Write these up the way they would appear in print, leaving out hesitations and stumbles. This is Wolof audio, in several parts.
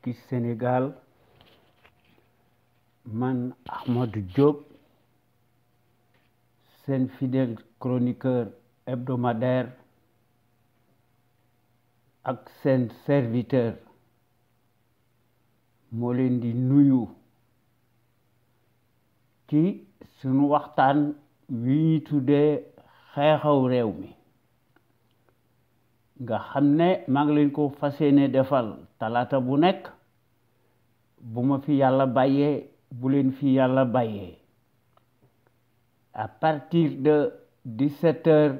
mbokki Sénégal man Ahmadou Diop seen fidèle chroniqueur hebdomadaire ak seen serviteur moo leen di nuyu ci sunu waxtaan wi ñu tuddee xew-xew réew mi nga xam ne maa ngi leen ko fas yéene defal talaata bu nekk bu ma fi yàlla bàyyee bu leen fi yàlla bàyyee à partir de 17h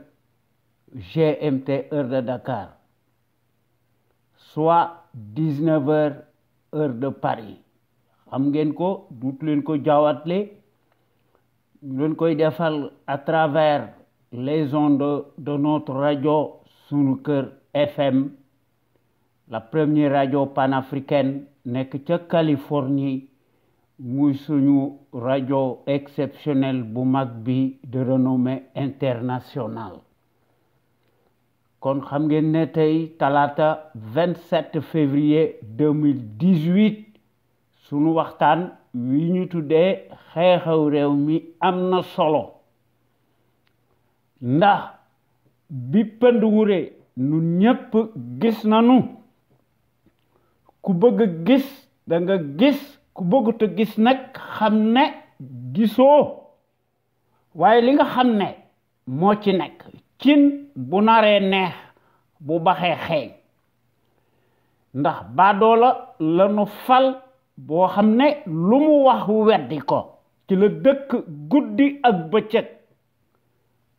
GMT heure de Dakar soit 19h heure de Paris xam ngeen ko duut leen ko jaawatle ñu leen koy defal à travers les ondes de notre radio Sunu Kër FM la première radio panafricaine nekk ca Californie muy suñu radio exceptionnelle bu mag bi de renommée internationale kon xam ngeen ne tey talaata 27 février 2018 sunu waxtaan wi ñu tuddee xew-xew réew mi am na solo ndax bi pënd wure nun ñépp gis nanu ku bëgg gis da nga gis ku bëggut a gis nag xam ne gisoo waaye li nga xam ne moo ci nekk cin bu naree neex bu baxee xeeñ ndax baadoola lanu fal boo xam ne lu mu wax weddi ko ci la dëkk guddi ak bëccëg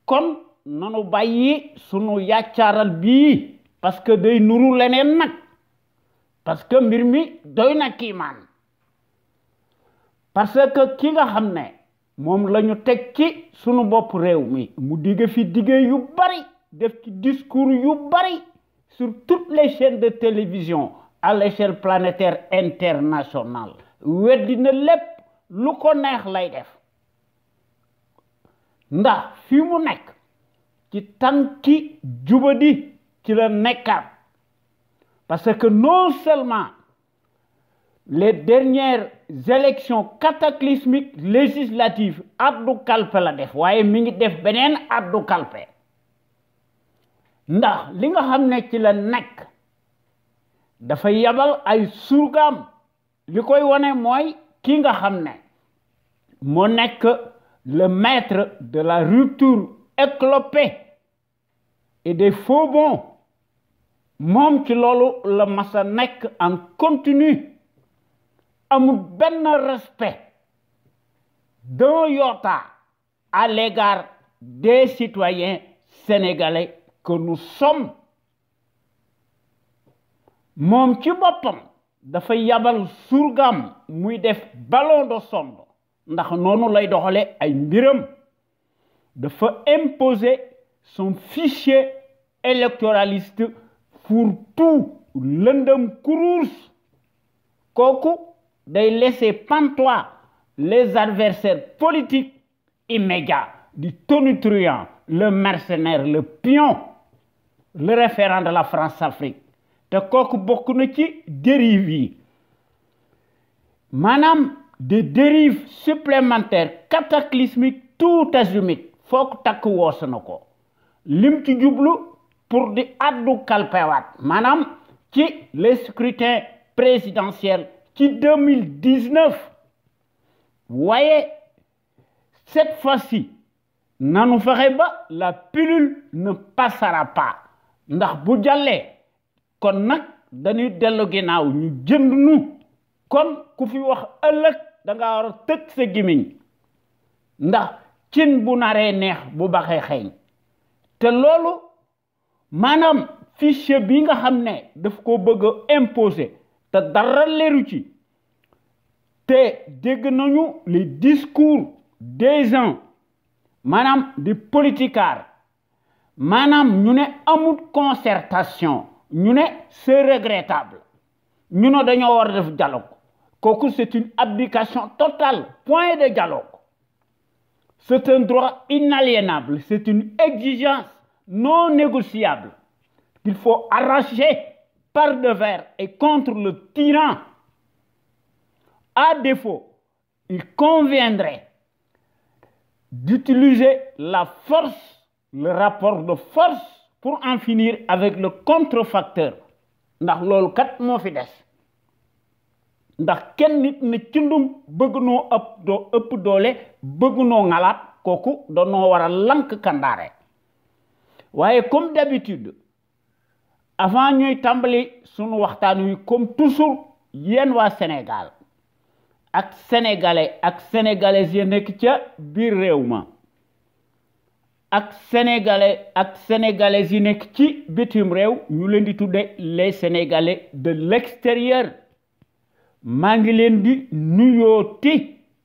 kon nanu bàyyi sunu yàccaaral bii parce que day nuru leneen nag parce que mbir mi doy na kiimaan parce que ki nga xam ne moom lañu teg ci sunu bopp réew mi mu digge fi digge yu bari def ci discours yu bari sur toutes les chaînes de télévision à l'échelle planétaire internationale weddi na lépp lu ko neex lay def ndax fi mu nekk ci tànki jubadi ci la nekkaat parce que non seulement les dernières élections cataclysmiques législatives addu kalpe la def waaye mi ngi def beneen addu kalpe ndax li nga xam ne ci la nekk dafa yabal ay surgaam li koy wane mooy ki nga xam ne moo nekk le maître de la rupture éclopée et des faux bons moom ci loolu la masa nekk en continu amul benn respect d'un iota à l'égard des citoyens sénégalais que nous sommes moom ci boppam dafa yabal surgam muy def ballon de sonde ndax noonu lay doxale ay mbiram dafa imposer son fichier électoraliste pour tout lëndëm kuruus kooku day laisser pantois les adversaires politiques immédiats du tonitruand le mercenaire le pion le référent de la France-Afrique te kooku bokk na ci dérives yi maanaam des dérives supplémentaires cataclysmiques tout azimut foog takk woos na ko lim ci jublu pour di addu kalpewaat maanaam ci les scrutins présidentiels ci 2019 waaye cette fois-ci nanu fexe ba la pilule ne passera pas ndax bu jàllee kon nag dañuy dellu ginnaaw ñu jënd nu kon ku fi wax ëllëg da nga war a tëj sa gémmiñ ndax cin bu naree neex bu baxee xeeñ te loolu maanaam fichier bi nga xam ne daf ko bëgg a imposer te dara leeru ci te dégg nañu les discours des gens maanaam di politicards maanaam ñu ne amul concertation ñu ne c'est regrettable ñu ne dañoo war a def dialogue kooku c'est une abdication totale point de dialogue c'est un droit inaliénable c'est une exigence non négociable qu'il faut arracher par devers et contre le tyran À défaut, il conviendrait d'utiliser la force, le rapport de force, pour en finir avec le contrefacteur. Ndax loolu kat moo fi des ndax kenn nit ne cundum bëgg noo ëpp doole bëgg noo ngalaat kooku danoo war a lank kandaare waaye comme d'habitude avant ñuy tàmbali sunu waxtaan wi comme toujours yéen waa Sénégal ak sénégalais ak sénégalaises yi nekk ca biir réew ma ak sénégalais ak sénégalaises yi nekk ci bitim réew ñu leen di tudde les sénégalais de l'extérieur maa ngi leen di nuyooti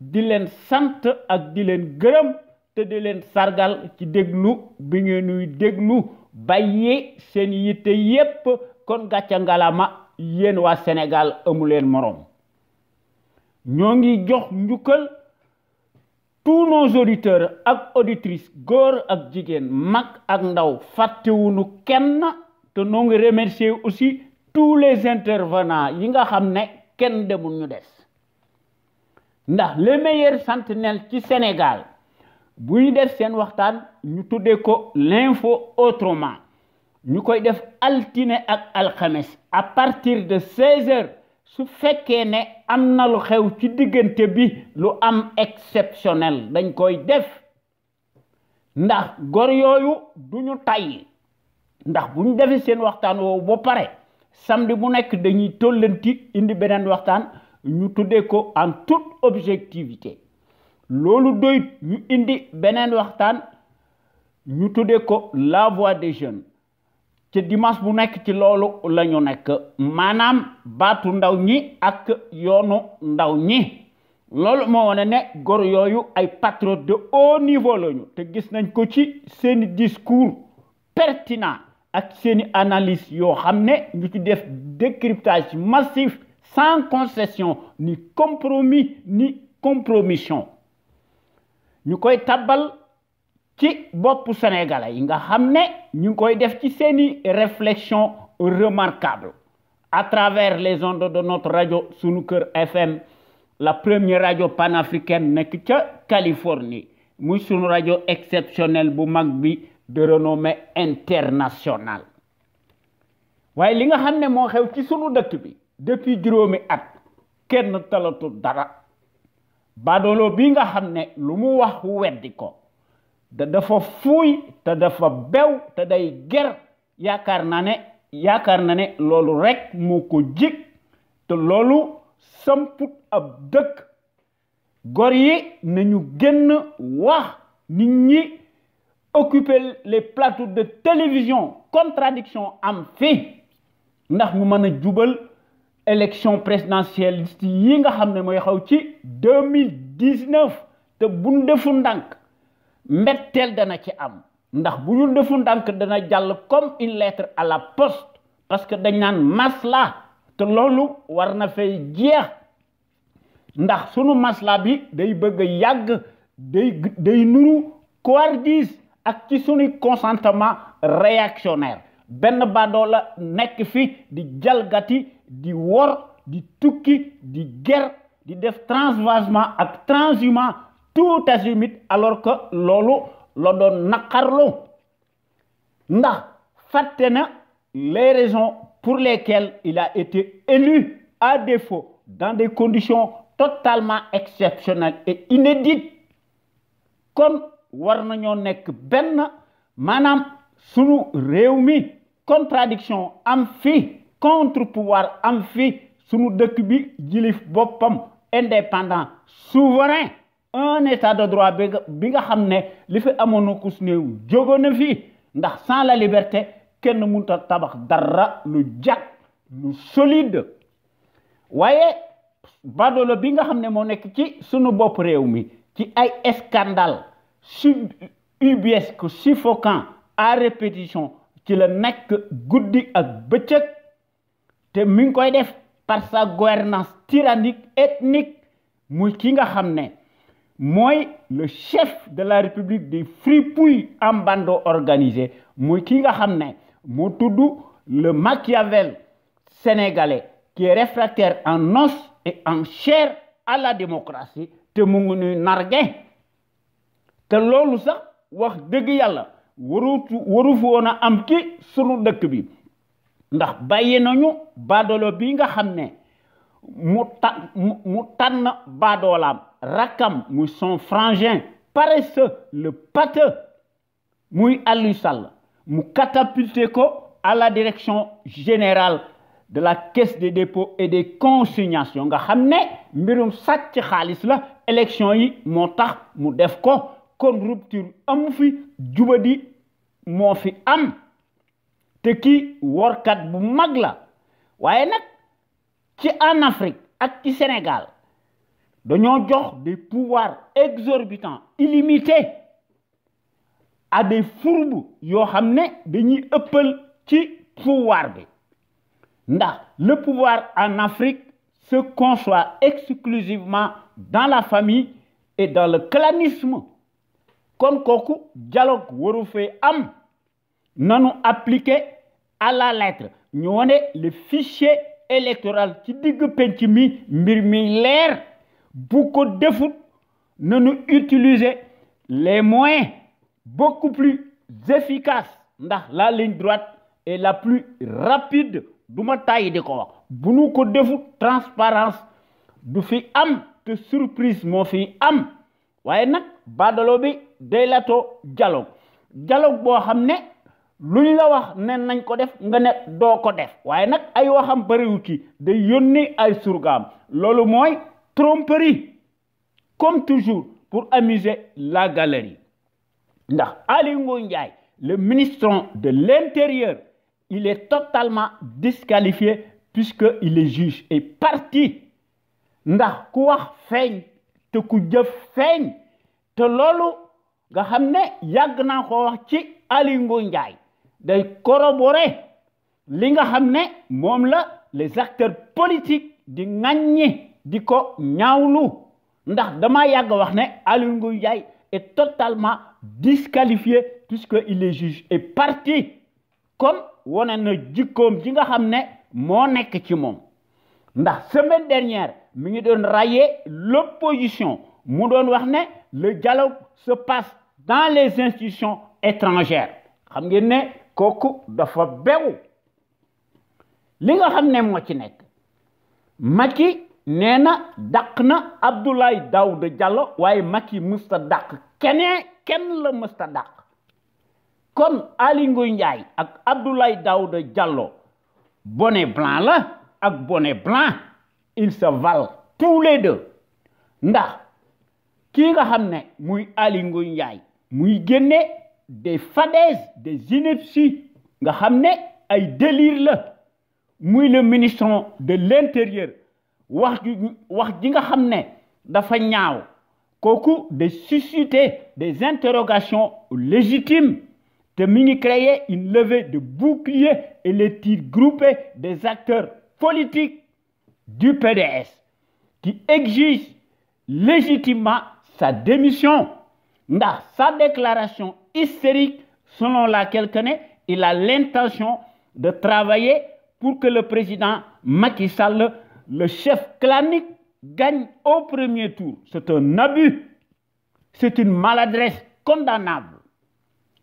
di leen sant ak di leen gërëm te di leen sargal ci déglu bi ngeen ñuy déglu bàyyi seen yitte yépp kon gàcca ngalama yéen waa Sénégal amu leen morom ñoo ngi jox njukkal tous nos auditeurs ak auditrices góor ak jigéen mag ak ndaw fàttewuñu kenn te noo ngi remercier aussi tous les intervenants yi nga xam ne kenn demul ñu des ndax les meilleurs sentinelles ci Sénégal bu ñu def seen waxtaan ñu tuddee ko l'info autrement ñu koy def altine ak alxames à partir de 16 heures su fekkee ne am na lu xew ci diggante bi lu am exceptionnel dañ koy def ndax gor yooyu duñu tàyyi ndax bu ñu defee seen waxtaan woowu ba pare samedi bu nekk dañuy tollanti indi beneen waxtaan ñu tuddee ko en toute objectivité loolu doyut ñu indi beneen waxtaan ñu tuddee ko la voix des jeunes ci dimanche bu nekk ci loolu la ñu nekk maanaam baatu ndaw ñi ak yoonu ndaw ñi loolu moo wane ne góor yooyu ay patriotes de haut niveau lañu te gis nañ ko ci seeni discours pertinent ak seeni analyse yoo xam ne ñu ci def décryptage massif sans concession ni compromis ni compromission ñu koy tabal ci bopp sénégalais yi nga xam ne ñu ngi koy def ci seeni réflexion remarquable à travers les ondes de notre radio Sunu Kër FM la première radio panafricaine nekk ca Californie muy sunu radio exceptionnelle bu mag bi de renommée internationale waaye li nga xam ne moo xew ci sunu dëkk bi depuis juróomi at kenn talatu dara badoolo bi nga xam ne lu mu wax weddi ko da dafa fuuy te dafa bew te day ger yaakaar na ne loolu rek moo ko jig te loolu samput ab dëkk gor yi nañu génn wax nit ñi occuper les plateaux de télévision contradiction am fi ndax ñu mën a jubal élection présidentielle yi nga xam ne mooy xaw ci 2019 te buñ defu ndànk mbetteel dana ci am ndax bu ñu defu ndànk dana jàll comme une lettre à la poste parce que dañ naan masla te loolu war na fay jeex ndax sunu masla bi day bëgg a yàgg day nuru couardise ak ci sunu consentement réactionnaire benn badoo la nekk fi di jalgati di wor di tukki di ger di def transvasement ak transhumant tout azimut alors que loolu la doon naqarlu ndax fàtte na les raisons pour lesquelles il a été élu à défaut dans des conditions totalement exceptionnelles et inédites kon war nañoo nekk benn maanaam sunu réew mi contradiction am fi contre pouvoir am fi sunu dëkk bi jilif boppam indépendant souverain un état de droit bi nga xam ne li fi amoon na kus néew jóge na fi ndax sans la liberté kenn mënut a tabax dara lu jag lu solide waaye badoolo bi nga xam ne moo nekk ci sunu bopp réew mi ci ay scandale ubuesque suffocant à répétition ci la nekk guddi ak bëccëg te mi ngi koy def par sa gouvernance tyrannique ethnique muy ki nga xam ne mooy le chef de la république des fripouilles en bande organisée muy ki nga xam ne moo tudd le Machiavel sénégalais qui est réfractaire en os et en chair à la démocratie te mu ngi ñuy nargué te loolu sax wax dëgg yàlla waru fi woon a am ci sunu dëkk bi ndax bàyyi nañu baadolo bi nga xam ne mu tànn baadoolaam rakam muy son frangin paresseux le pâteux muy Aliou Sall mu catapulté ko à la direction générale de la caisse des dépôts et des consignations nga xam ne mbirum sàcc xaalis la élection yi moo tax mu def ko kon rupture amu fi jubadi moo fi am te kii workat bu mag la waaye nag ci en Afrique ak ci Sénégal dañoo jox des pouvoirs exorbitants illimités à des fourbes yoo xam ne dañuy ëppal ci pouvoir bi ndax le pouvoir en Afrique se conçoit exclusivement dans la famille et dans le clanisme kon kooku dialogue waru fee am nanu appliquer à la lettre ñu wone le fichier électoral ci digg penc mi mbir mi leer bu ko defut nanu utiliser les moyens beaucoup plus efficaces ndax la ligne droite est la plus rapide duma tàyyi di ko wax bu nu ko defut transparence du fi am te surprise moo fi am waaye nag baadalo bi day latoo dialogue boo xam ne luñ la wax ne nañ ko def nga ne doo ko def waaye nag ay waxam bariwu ci day yónni ay surgaam loolu mooy tromperie comme toujours pour amuser la galerie ndax Aly Ngouille Ndiaye le ministre de l'Intérieur il est totalement disqualifié puisqu'il est juge et parti ndax ku wax feeñ te ku jëf feeñ te loolu nga xam ne yàgg naa ko wax ci Aly Ngouille Ndiaye day corroborer li nga xam ne moom la les acteurs politiques di ŋàññi di ko ñaawlu ndax dama yàgg wax ne Aly Ngouille Ndiaye est totalement disqualifié puisqu'il est juge et parti kon wone na jikkoom ji nga xam ne moo nekk ci moom ndax semaine dernière mi ngi doon railler l'opposition mu doon wax ne le dialogue se passe dans les institutions étrangères xam ngeen ne kooku dafa bew li nga xam ne moo ci nekk Macky nee na dàq na Abdoulaye Daouda Diallo waaye Macky mësta dàq kenn la mësta dàq kon Aly Ngouille Ndiaye ak Abdoulaye Daouda Diallo bonnet blanc la ak bonnet blanc ils se valent tous les deux ndax kii nga xam ne muy Aly Ngouille Ndiaye muy génne des fadaises des inepties nga xam ne ay délire la muy le ministre de l'Intérieur wax ji nga xam ne dafa ñaaw kooku de susciter des interrogations légitimes te mi ngi créer une levée de boucliers et les tirs groupés des acteurs politiques du PDS qui exigent légitimement sa démission ndax sa déclaration hystérique selon laquelle il a l'intention de travailler pour que le président Macky Sall, le chef clanique, gagne au premier tour. C'est un abus, c'est une maladresse condamnable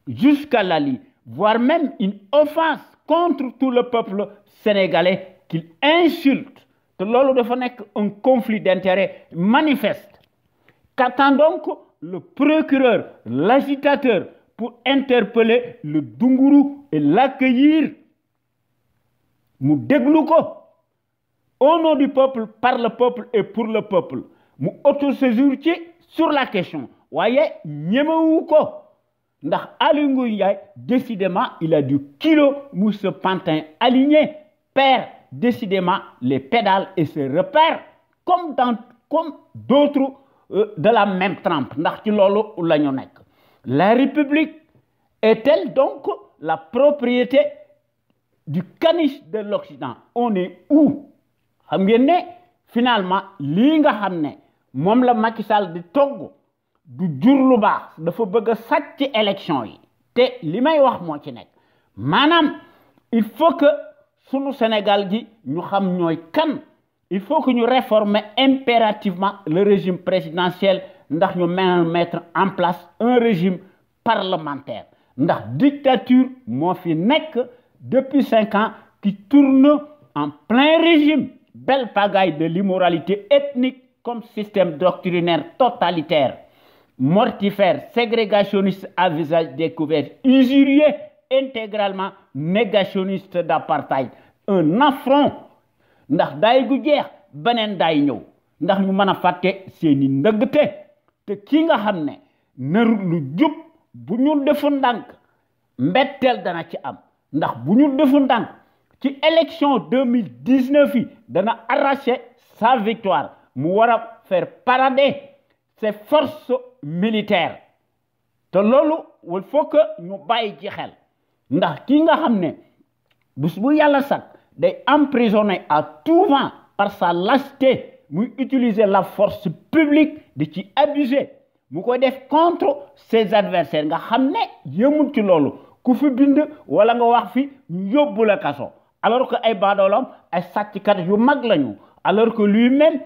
jusqu'à la lie, voire même une offense contre tout le peuple sénégalais qu'il insulte. te loolu dafa nekk un conflit d'intérêts manifeste. Qu'attend donc le procureur, l'agitateur, pour interpeller le Dunguru et l'accueillir? Mu déglu ko au nom du peuple, par le peuple et pour le peuple. Mu autosaisir ci sur la question. Waaye ñemewu ko ndax Aly Ngouille Ndiaye décidément il a du kilo mu ce pantin aligné perd décidément les pédales et se repère comme d'autres de la même trempe ndax ci loolu la ñu nekk. La République est-elle donc la propriété du caniche de l'Occident? On est où? Xam ngeen ne finalement lii nga xam ne moom la Macky Sall di togg du jur lu baax, dafa bëgg a sàcc élection yi te li may wax moo ci nekk maanaam il faut que sunu Sénégal gi ñu xam ñooy kan il faut que nous réformions impérativement le régime présidentiel. Ndax ñu mettre en place un régime parlementaire. Ndax dictature moo fi nekk depuis 5 ans qui tourne en plein régime. Belle pagaille de l'immoralité ethnique comme système doctrinaire totalitaire, mortifère, ségrégationniste à visage découvert, usurier, intégralement négationniste d'apartheid. Un affront. Ndax daay gu jeex beneen daay ñëw ndax ñu mën a fàtte seeni ndëggte te ki nga xam ne narul lu jub bu ñu defu ndànk mbetteel dana ci am ndax bu ñu defu ndànk ci élection 2019 yi dana arracher sa victoire mu war a faire parader ses forces militaires te loolu il faut que ñu bàyyi ci xel ndax ki nga xam ne bés bu yàlla sax day emprisonné à tout vent par sa lâcheté muy utiliser la force publique di ci abuser mu ko def contre ses adversaires nga xam ne yëmul ci loolu ku fi bind wala nga wax fi ñu yóbbu la kaso alors que ay baadoolam ay sàcckat yu mag lañu alors que lui-même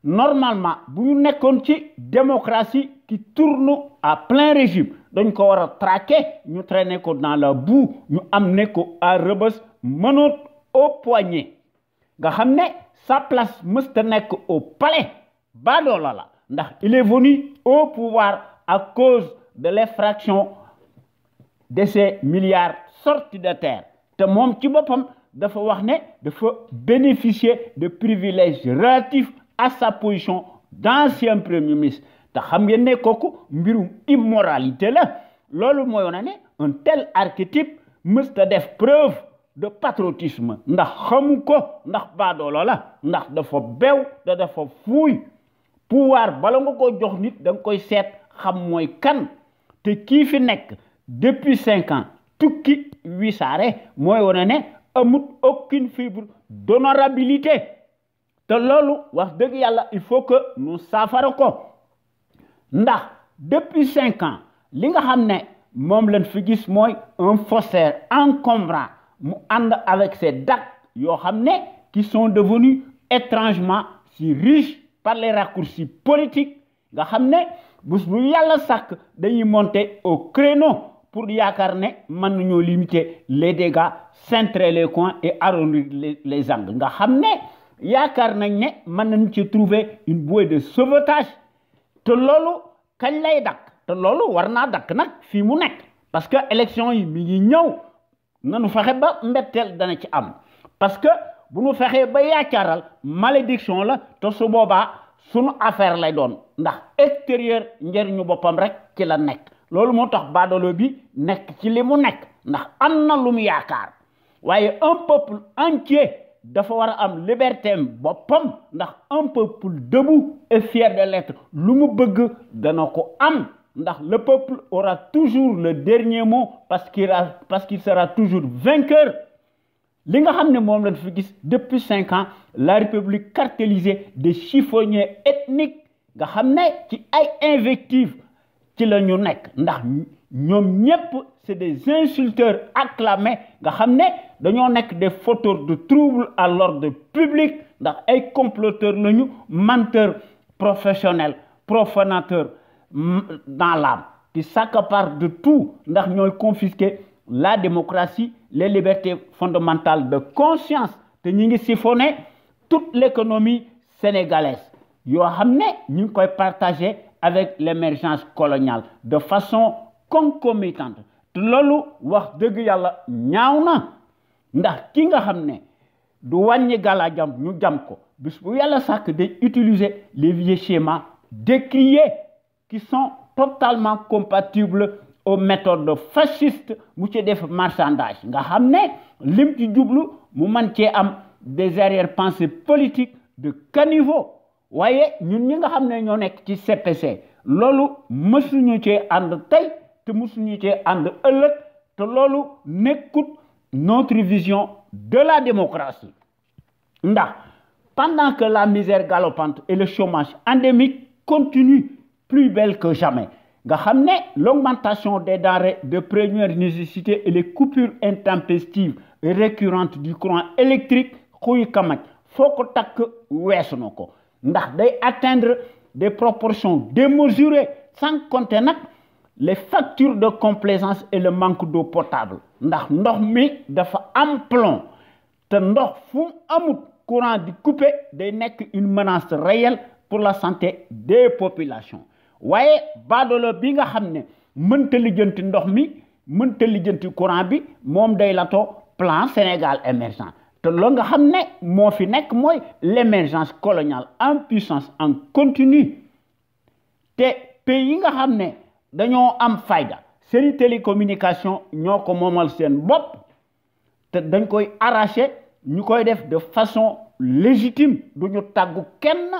normalement bu ñu nekkoon ci démocratie qui tourne à plein régime dañ ko war a traquer ñu traîner ko dans la boue ñu amener ko à Rebeuss mënoot au poignet nga xam ne sa place mësta nekk au palais baadoola la ndax il est venu au pouvoir à cause de l'effraction de ces milliards sortis de terre te moom ci boppam dafa wax ne dafa bénéficier de privilèges relatifs à sa position d'ancien premier ministre te xam ngeen ne kooku mbirum immoralité la loolu mooy wane ne un tel archétype mësta def preuve de patriotisme ndax xamu ko ndax baadoolo la ndax dafa bew da dafa fuuy pouvoir bala nga ko jox nit da nga koy seet xam mooy kan te kii fi nekk depuis 5 ans tukki wisaare mooy wane ne amut aucune fibre d'honorabilité te loolu wax dëgg yàlla il faut que nous saafara ko ndax depuis 5 ans li nga xam ne moom lañ fi gis mooy un faussaire encombrant mu ànd avec ces dates yoo xam ne qui sont devenus étrangement si riches par les raccourcis politiques nga xam ne bés bu yàlla sàkk dañuy monter au créneau pour yaakaar ne mën nañoo limiter les dégâts cintrer les coins et arrondir les angles nga xam ne yaakaar nañ ne mën nañ ci trouver une bouée de sauvetage te loolu kañ lay dakk te loolu war naa dakk nag fii mu nekk parce que élection yi mi ngi ñëw nanu fexe ba mbetteel dana ci am parce que bu nu fexee ba yaakaaral malédiction la te su boobaa sunu affaire lay doon ndax extérieur njëriñu boppam rek ci la nekk loolu moo tax baadoolo bi nekk ci li mu nekk ndax am na lu mu yaakaar waaye un peuple entier dafa war a am liberté boppam ndax un peuple debout et fier de l'être lu mu bëgg dana ko am ndax le peuple aura toujours le dernier mot parce qu'il sera toujours vainqueur li nga xam ne moom lañ fi gis depuis 5 ans la république cartélisée des chiffonniers ethniques nga xam ne ci ay invectives ci la ñu nekk ndax ñoom ñépp c'est des insulteurs acclamés nga xam ne dañoo nekk des fauteurs de troubles à l'ordre public ndax ay comploteurs lañu menteurs professionnels profanateurs dans l'âme qui s'accaparent de tout ndax ñooy confisquer la démocratie les libertés fondamentales de conscience te ñi ngi siphonner toute l'économie sénégalaise yoo xam ne ñu ngi koy partager avec l'émergence coloniale de façon concomitante te loolu wax dëgg yàlla ñaaw na ndax ki nga xam ne du wàññi galaajam ñu jam ko bis bu yàlla sàkk day utiliser les vieux schémas décriés qui sont totalement compatibles aux méthodes fascistes mu ci def marchandage nga xam ne lim ci jublu mu mën cee am des arrière-pensées politiques de caniveau waaye ñun ñi nga xam ne ñoo nekk ci CPC loolu mësuñu cee ànd tey te mësuñu cee ànd ëllëg te loolu nekkut notre vision de la démocratie ndax pendant que la misère galopante et le chômage endémique continuent plus belle que jamais nga xam ne l'augmentation des denrées de première nécessité et les coupures intempestives et récurrentes du courant électrique xuy kamaj foo ko takk weesu na ko ndax day atteindre des proportions démesurées sans compter nag les factures de complaisance et le manque d'eau potable ndax ndox mi dafa am plomb te ndox fu amut courant di coupé day nekk une menace réelle pour la santé des populations waaye baadoolo bi nga xam ne mënta lijjanti ndox mi mënta lijjanti courant bi moom day lato plan Sénégal émergent te lo nga xam ne moo fi nekk mooy l'émergence coloniale en puissance en continu te pays yi nga xam ne dañoo am fayda seeni télécommunication ñoo ko moomal seen bopp te dañ koy arracher ñu koy def de façon légitime duñu tàggu kenn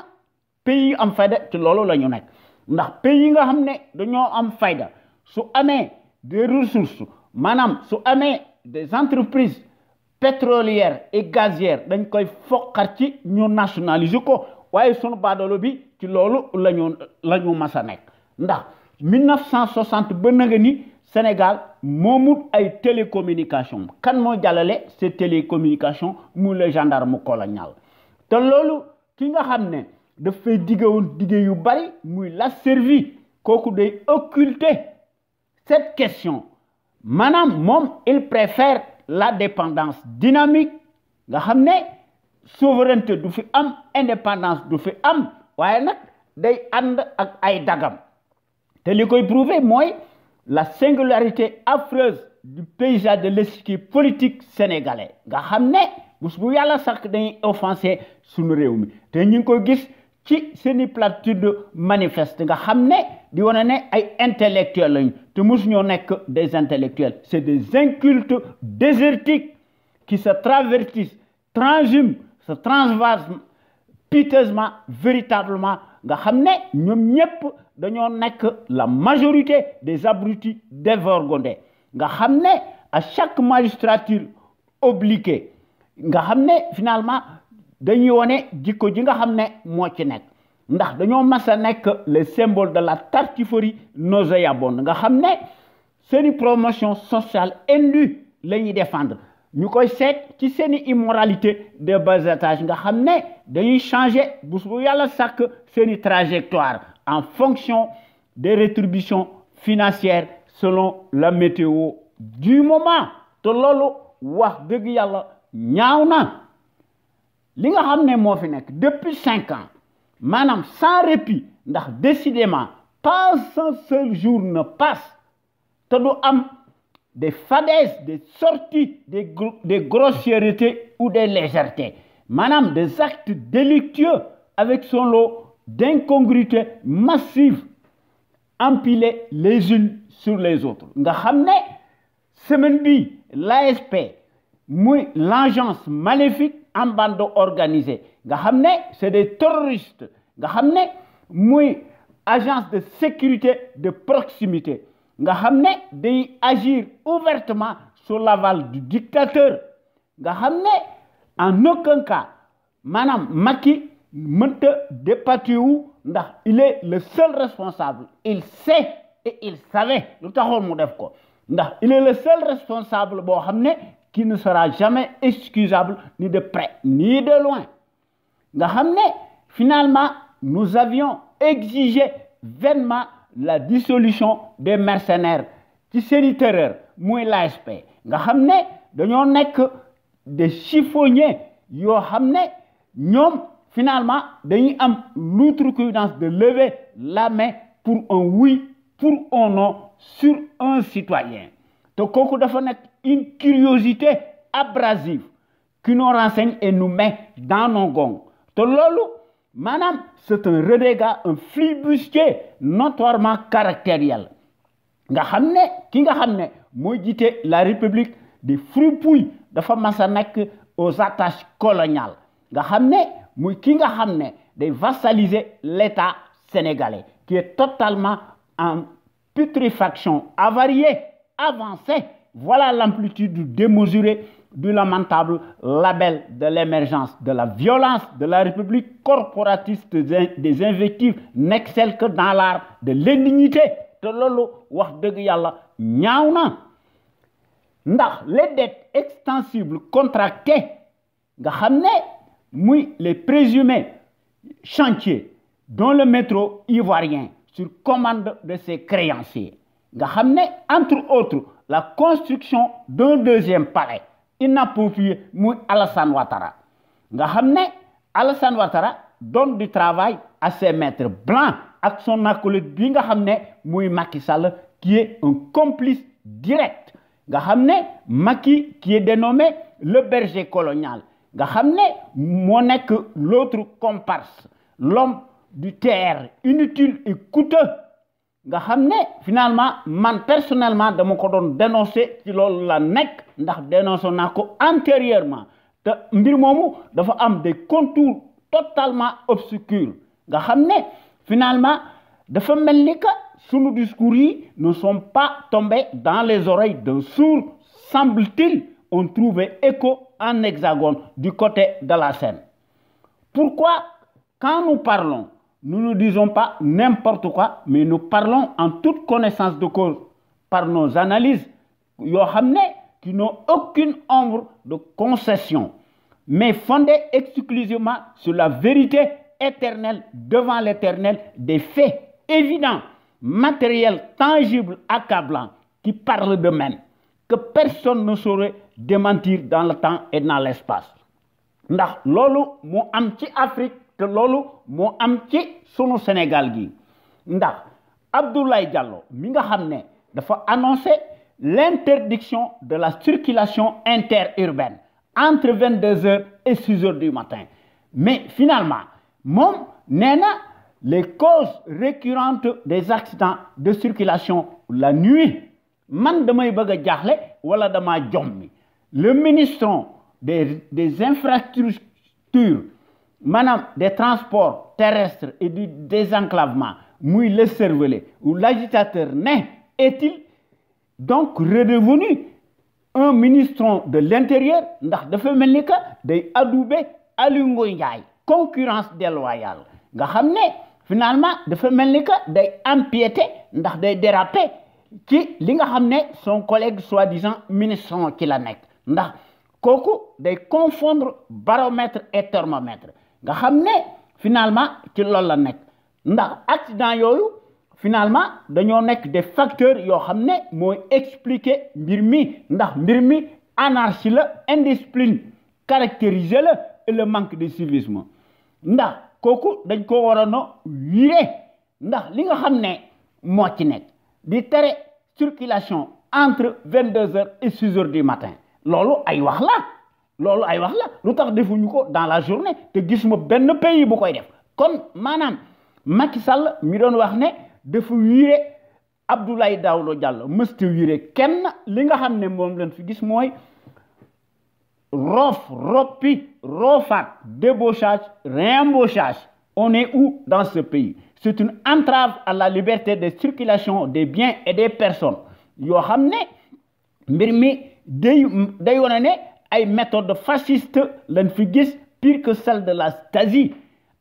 pays yi am fayda te loolu la ñu nekk ndax pays yi nga xam ne dañoo am fayda su amee des ressources maanaam su amee des entreprises pétrolières et gazières dañ koy foqar ci ñu nationaliser ko waaye sunu baadoolo bi ci loolu la ñu mas a nekk ndax 1960 ba nga ni Sénégal moomut ay télécommunication kan moo jàllale ces télécommunications mu le gendarme colonial te loolu ki nga xam ne dafay diggewoon digge yu bari muy la servi kooku day occulter cette question maanaam moom il préfère la dépendance dynamique nga xam ne souveraineté du fi am indépendance du fi am waaye nag day ànd ak ay dagam te li koy prouver mooy la singularité affreuse du paysage de l'eschiquier politique sénégalais nga xam ne bés bu yàlla sax dañuy offensé suñu réew mi te ñu ngi ko gis ci seeni platitude manifeste nga xam ne di wane ne ay intellectuels lañu te mosuñoo nekk des intellectuels c'est des incultes désertiques qui se travertissent transhument se transvasent piteusement véritablement nga xam ne ñoom ñépp dañoo nekk la majorité des abrutis dévergondés nga xam ne à chaque magistrature obliquée nga xam ne finalement dañuy wone jikko ji nga xam ne moo ci nekk ndax dañoo mas a nekk le symbole de la tartufferie nauséabonde nga xam ne seeni promotion sociale indue la ñuy défendre ñu koy seet ci seeni immoralité de bas étage nga xam ne dañuy changer bés bu yàlla sàkk seeni trajectoire en fonction des rétributions financières selon la météo du moment te loolu wax dëgg yàlla ñaaw na li nga xam ne moo fi nekk depuis 5 ans maanaam sans répit ndax décidément pas un seul jour ne passe te du am des fadaises des sorties des grossièretés ou des légèretés maanaam des actes délictueux avec son lot d'incongruités massives empilées les unes sur les autres nga xam ne semaine bi l'ASP muy l'agence maléfique en bande organisée nga xam ne c'est des terroristes nga xam ne muy agence de sécurité de proximité nga xam ne day agir ouvertement sous l'aval du dictateur nga xam ne en aucun cas maanaam Macky mënta dépatouiller wu ndax il est le seul responsable il sait et il savait lu taxoon mu def ko ndax il est le seul responsable boo xam ne qui ne sera jamais excusable ni de près ni de loin nga xam ne finalement nous avions exigé vainement la dissolution des mercenaires ci seeni terreur muy l'ASP nga xam ne dañoo nekk des chiffonniers yoo xam ne ñoom finalement dañuy am l'outrecuidance de lever la main pour un oui pour un non sur un citoyen te kooku dafa nekk une curiosité abrasive qui nous renseigne et nous met dans nos gonds te loolu maanaam c'est un renégat un flibustier notoirement caractériel nga xam ne ki nga xam ne mooy jiite la République des fripouilles dafa mas a nekk aux attaches coloniales nga xam ne muy ki nga xam ne day vassaliser l'État sénégalais qui est totalement en putréfaction avariée avancée voilà l'amplitude démesurée du lamentable label de l'émergence de la violence de la République corporatiste des invectives n'excelle que dans l'art de l'indignité te loolu wax dëgg yàlla ñaaw na ndax les dettes extensibles contractées nga xam ne les présumés chantiers dont le métro ivoirien sur commande de ses créanciers nga xam ne entre autres la construction d'un deuxième palais inapproprié muy Alassane Ouattara nga xam ne Alassane Ouattara donne du travail à ses maîtres blancs ak son acolyte bi nga xam ne muy Macky Sall qui est un complice direct nga xam ne Macky qui est dénommé le berger colonial nga xam ne moo nekk l'autre comparse l'homme du terre inutile et coûteux nga xam ne finalement man personnellement dama ko doon dénoncer ci loolu la nekk ndax dénoncé naa ko antérieurement te mbir moomu dafa am des contours totalement obscurs nga xam ne finalement dafa mel ni que sunu discours yi ne sont pas tombés dans les oreilles d'un sourd semble-t-il on trouvait écho en hexagone du côté de la Seine. Pourquoi quand nous parlons nous ne disons pas n'importe quoi mais nous parlons en toute connaissance de cause par nos analyses yoo xam ne qui n'ont aucune ombre de concession mais fondées exclusivement sur la vérité éternelle devant l'éternel des faits évidents matériels tangibles accablants qui parlent d'eux-mêmes que personne ne saurait démentir dans le temps et dans l'espace ndax loolu moo am ci Afrique te loolu moo am ci sunu Sénégal gi ndax Abdoulaye Diallo mi nga xam ne dafa annoncer l'interdiction de la circulation interurbaine entre 22h et 6h du matin mais finalement moom nee na les causes récurrentes des accidents de circulation la nuit man damay bëgg a jaaxle wala dama jommi le ministre des infrastructures maanaam des transports terrestres et du désenclavement muy le cervelé ou l'agitateur ne est-il donc redevenu un ministre de l'intérieur ndax dafa mel ni que day adoubé Aly Ngouille Ndiaye concurrence déloyale nga xam ne finalement dafa mel ni que day empiété ndax day déraper ci li nga xam ne son collègue soi-disant ministre ci la nekk ndax kooku day confondre baromètre et thermomètre nga xam ne finalement ci loolu la nekk ndax accident yooyu finalement dañoo nekk des facteurs yoo xam ne mooy expliquer mbir mi ndax mbir mi anarchie la indiscipline caractérisée la et le manque de civisme ndax kooku dañ ko waroon a wiire ndax li nga xam ne moo ci nekk di tere circulation entre 22h et 6h du matin loolu ay wax la lu tax defuñu ko dans la journée te gisuma benn pays bu koy def kon maanaam Macky Sall mi doon wax ne dafa wiire Abdoulaye Daouda Diallo mësta wiire kenn li nga xam ne moom lañ fi gis mooy roof roppi roofaat débauchage réembauchage on est où dans ce pays c'est une entrave à la liberté de circulation des biens et des personnes yoo xam ne mbir mi day wane ne ay méthodes fascistes lañ fi gis pire que celle de la Stasi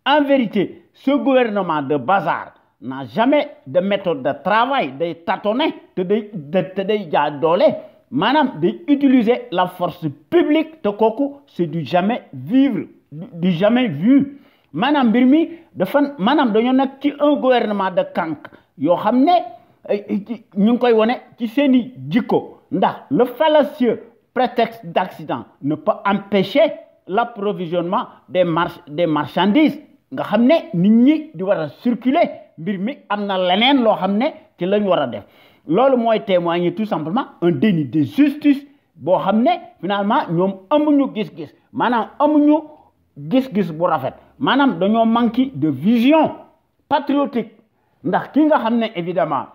en vérité ce gouvernement de bazar n'a jamais de méthode de travail day tâtonner te day jaa doole maanaam day utiliser la force publique te kooku c'est du jamais vivre du jamais vu maanaam mbir mi dafa maanaam dañoo nekk ci un gouvernement de cancre yoo xam ne ñu ngi koy wone ci seeni jikko ndax le fallacieux prétexte d'accident ne peut empêcher l'approvisionnement des marchandises nga xam ne nit ñi di war a circuler mbir mi am na leneen loo xam ne ci lañ war a def loolu mooy témoigner tout simplement un déni de justice boo xam ne finalement ñoom amuñu gis-gis maanaam amuñu gis-gis bu rafet maanaam dañoo manqué de vision patriotique ndax ki nga xam ne évidemment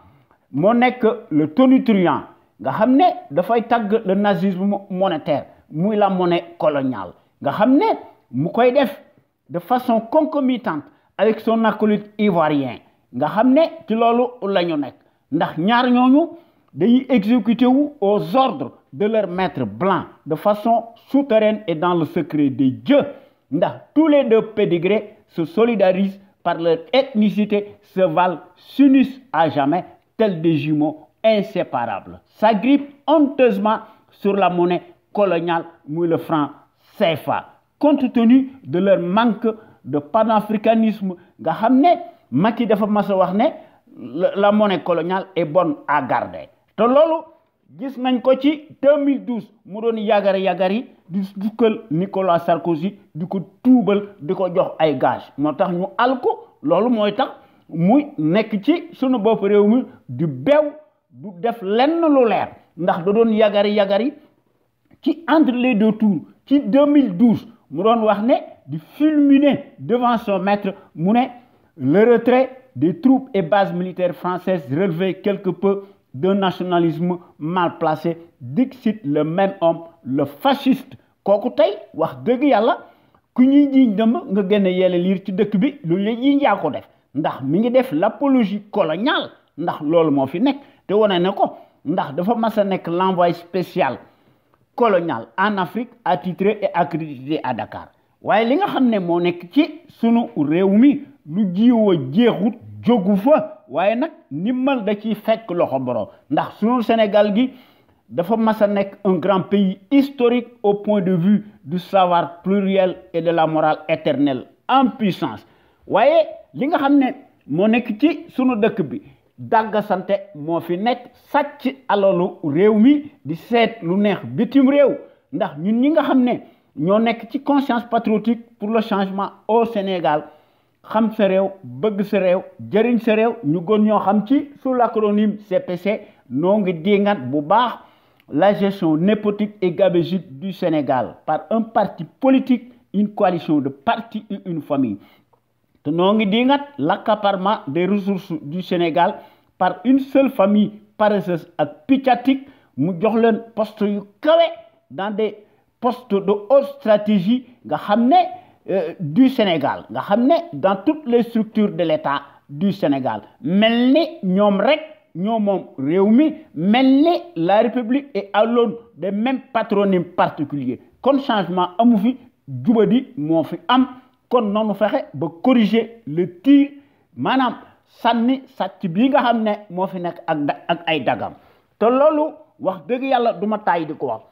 moo nekk le tonitruant nga xam ne dafay tagg le nazisme monétaire muy la monnaie coloniale nga xam ne mu koy def de façon concomitante avec son acolyte ivoirien nga xam ne ci loolu la ñu nekk ndax ñaar ñooñu dañuy exécuter wu aux ordres de leur maître blanc de façon souterraine et dans le secret des dieux ndax tous les deux pédigrés se solidarisent par leur ethnicité, se valent, s'unissent à jamais tels des jumeaux inséparables, s'agrippent honteusement sur la monnaie coloniale muy le franc CFA compte tenu de leur manque de panafricanisme nga xam ne Macky dafa mas a wax ne la monnaie coloniale est bonne à garder te loolu gis nañ ko ci 2012 mu doon yagari di dukkal Nicolas Sarkozy di ko tuubal di ko jox ay gage moo tax ñu alko loolu mooy tax muy nekk ci sunu bopp réew mi du bew du def lenn lu leer ndax da doon yagari ci entre les deux tours ci 2012 mu doon wax ne di fulminer devant son maître mu ne le retrait des troupes et bases militaires françaises relevait quelque peu d'un nationalisme mal placé, dixit le même homme, le fasciste. Kooku tey wax dëgg yàlla ku ñuy jiiñ dem nga gën a yelle liir ci dëkk bi lu la jiiñ yaa ko def ndax mi ngi def l'apologie coloniale ndax loolu moo fi nekk te wane ne ko ndax dafa mas a nekk l'envoyé spécial colonial en Afrique attitré et accrédité à Dakar waaye li nga xam ne moo nekk ci sunu réew mi lu jiwoo jeexut jógu fa waaye nag nimmal da ciy fekk loxo borom ndax sunu Sénégal gi dafa mas a nekk un grand pays historique au point de vue du savoir pluriel et de la morale éternelle en puissance waaye li nga xam ne moo nekk ci sunu dëkk bi dàgga sante moo fi nekk sàcc alalu réew mi di seet lu neex bitim réew ndax ñun ñi nga xam ne ñoo nekk ci conscience patriotique pour le changement au Sénégal xam sa réew bëgg sa réew jëriñ sa réew ñu gën ñoo xam ci sous l'acronyme CPC noo ngi dingat bu baax la gestion népotique et gabégique du Sénégal par un parti politique, une coalition de partis et une famille. Te noo ngi dingat l'accaparement des ressources du Sénégal par une seule famille paresseuse ak piccatique mu jox leen poste yu kawe dans des postes de haute stratégie nga xam ne du Sénégal nga xam ne dans toutes les structures de l'État du Sénégal mel ni ñoom rek ñoo moom réew mi mel ni la République est à l'aune des mêmes patronymes particuliers kon changement amu fi jubadi moo fi am kon noonu fexe ba corriger le tir maanaam sànni sàcc bii nga xam ne moo fi nekk ak ay dagam te loolu wax dëgg yàlla duma taay di ko wax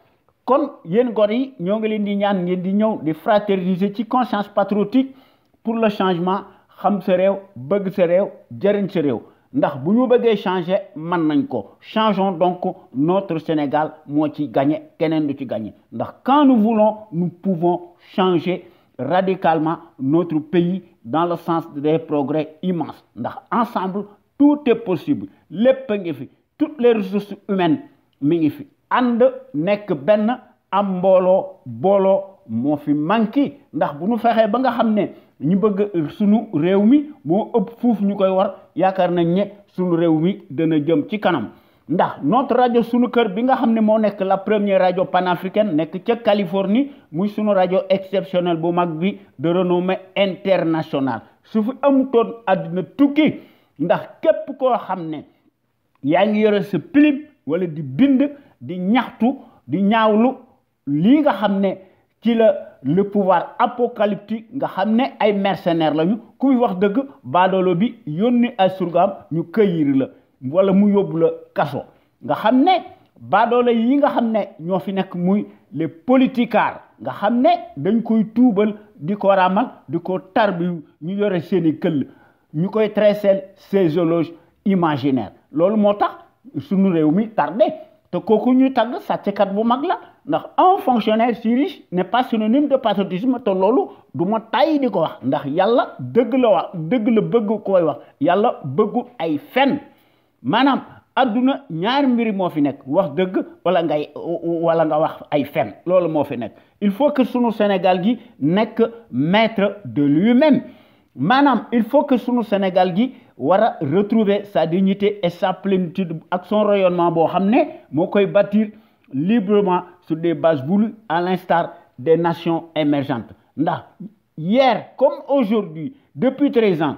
kon yéen gor yi ñoo ngi leen di ñaan ngeen di ñëw di fraterniser ci conscience patriotique pour le changement xam sa réew bëgg sa réew jëriñ sa réew ndax bu ñu bëggee changer mën nañ ko changeons donc notre Sénégal moo ci gagné keneen du ci gagné ndax quand nous voulons nous pouvons changer radicalement notre pays dans le sens des progrès immenses ndax ensemble tout est possible lépp a ngi fi toutes les ressources humaines mi ngi fi ànd nekk benn am mbooloo booloo moo fi manqué ndax bu ñu fexee ba nga xam ne ñu bëgg sunu réew mi moo ëpp fuuf ñu koy war yaakaar nañ ne sunu réew mi dana jëm ci kanam ndax notre rajo sunu kër bi nga xam ne moo nekk la première rajo panafricaine nekk ca Californie muy sunu rajo exceptionnel bu mag bi de renommée internationale su fi amutoon àddina tukki ndax képp koo xam ne yaa ngi yore sa pilim wala di bind di ñaxtu di ñaawlu lii nga xam ne ci la le pouvoir apocalyptique nga xam ne ay mercenaires lañu kuy wax dëgg baadoolo bi yónni ay surgaam ñu këyir la wala mu yóbbu la kaso nga xam ne baadoolo yi nga xam ne ñoo fi nekk muy les politicards nga xam ne dañ koy tuubal di ko ramal di ko tarbiyu ñu yore seeni këll ñu koy tresser ces éloges imaginaires loolu moo tax sunu réew mi tardé te kooku ñuy tagg sàcckat bu mag la ndax un fonctionnaire si riche n'est pas synonyme de patriotisme te loolu du ma tàyyi di ko wax ndax yàlla dëgg la wax dëgg la bëgg koy wax yàlla bëggul ay fen maanaam adduna ñaari mbiri moo fi nekk wax dëgg wala nga wax ay fen loolu moo fi nekk il faut que sunu Sénégal gi nekk maître de lui-même maanaam il faut que sunu Sénégal gi war a retrouver sa dignité et sa plénitude ak son rayonnement boo xam ne moo koy bâtir librement sur des bases voulues à l'instar des nations émergentes ndax hier comme aujourd'hui depuis 13 ans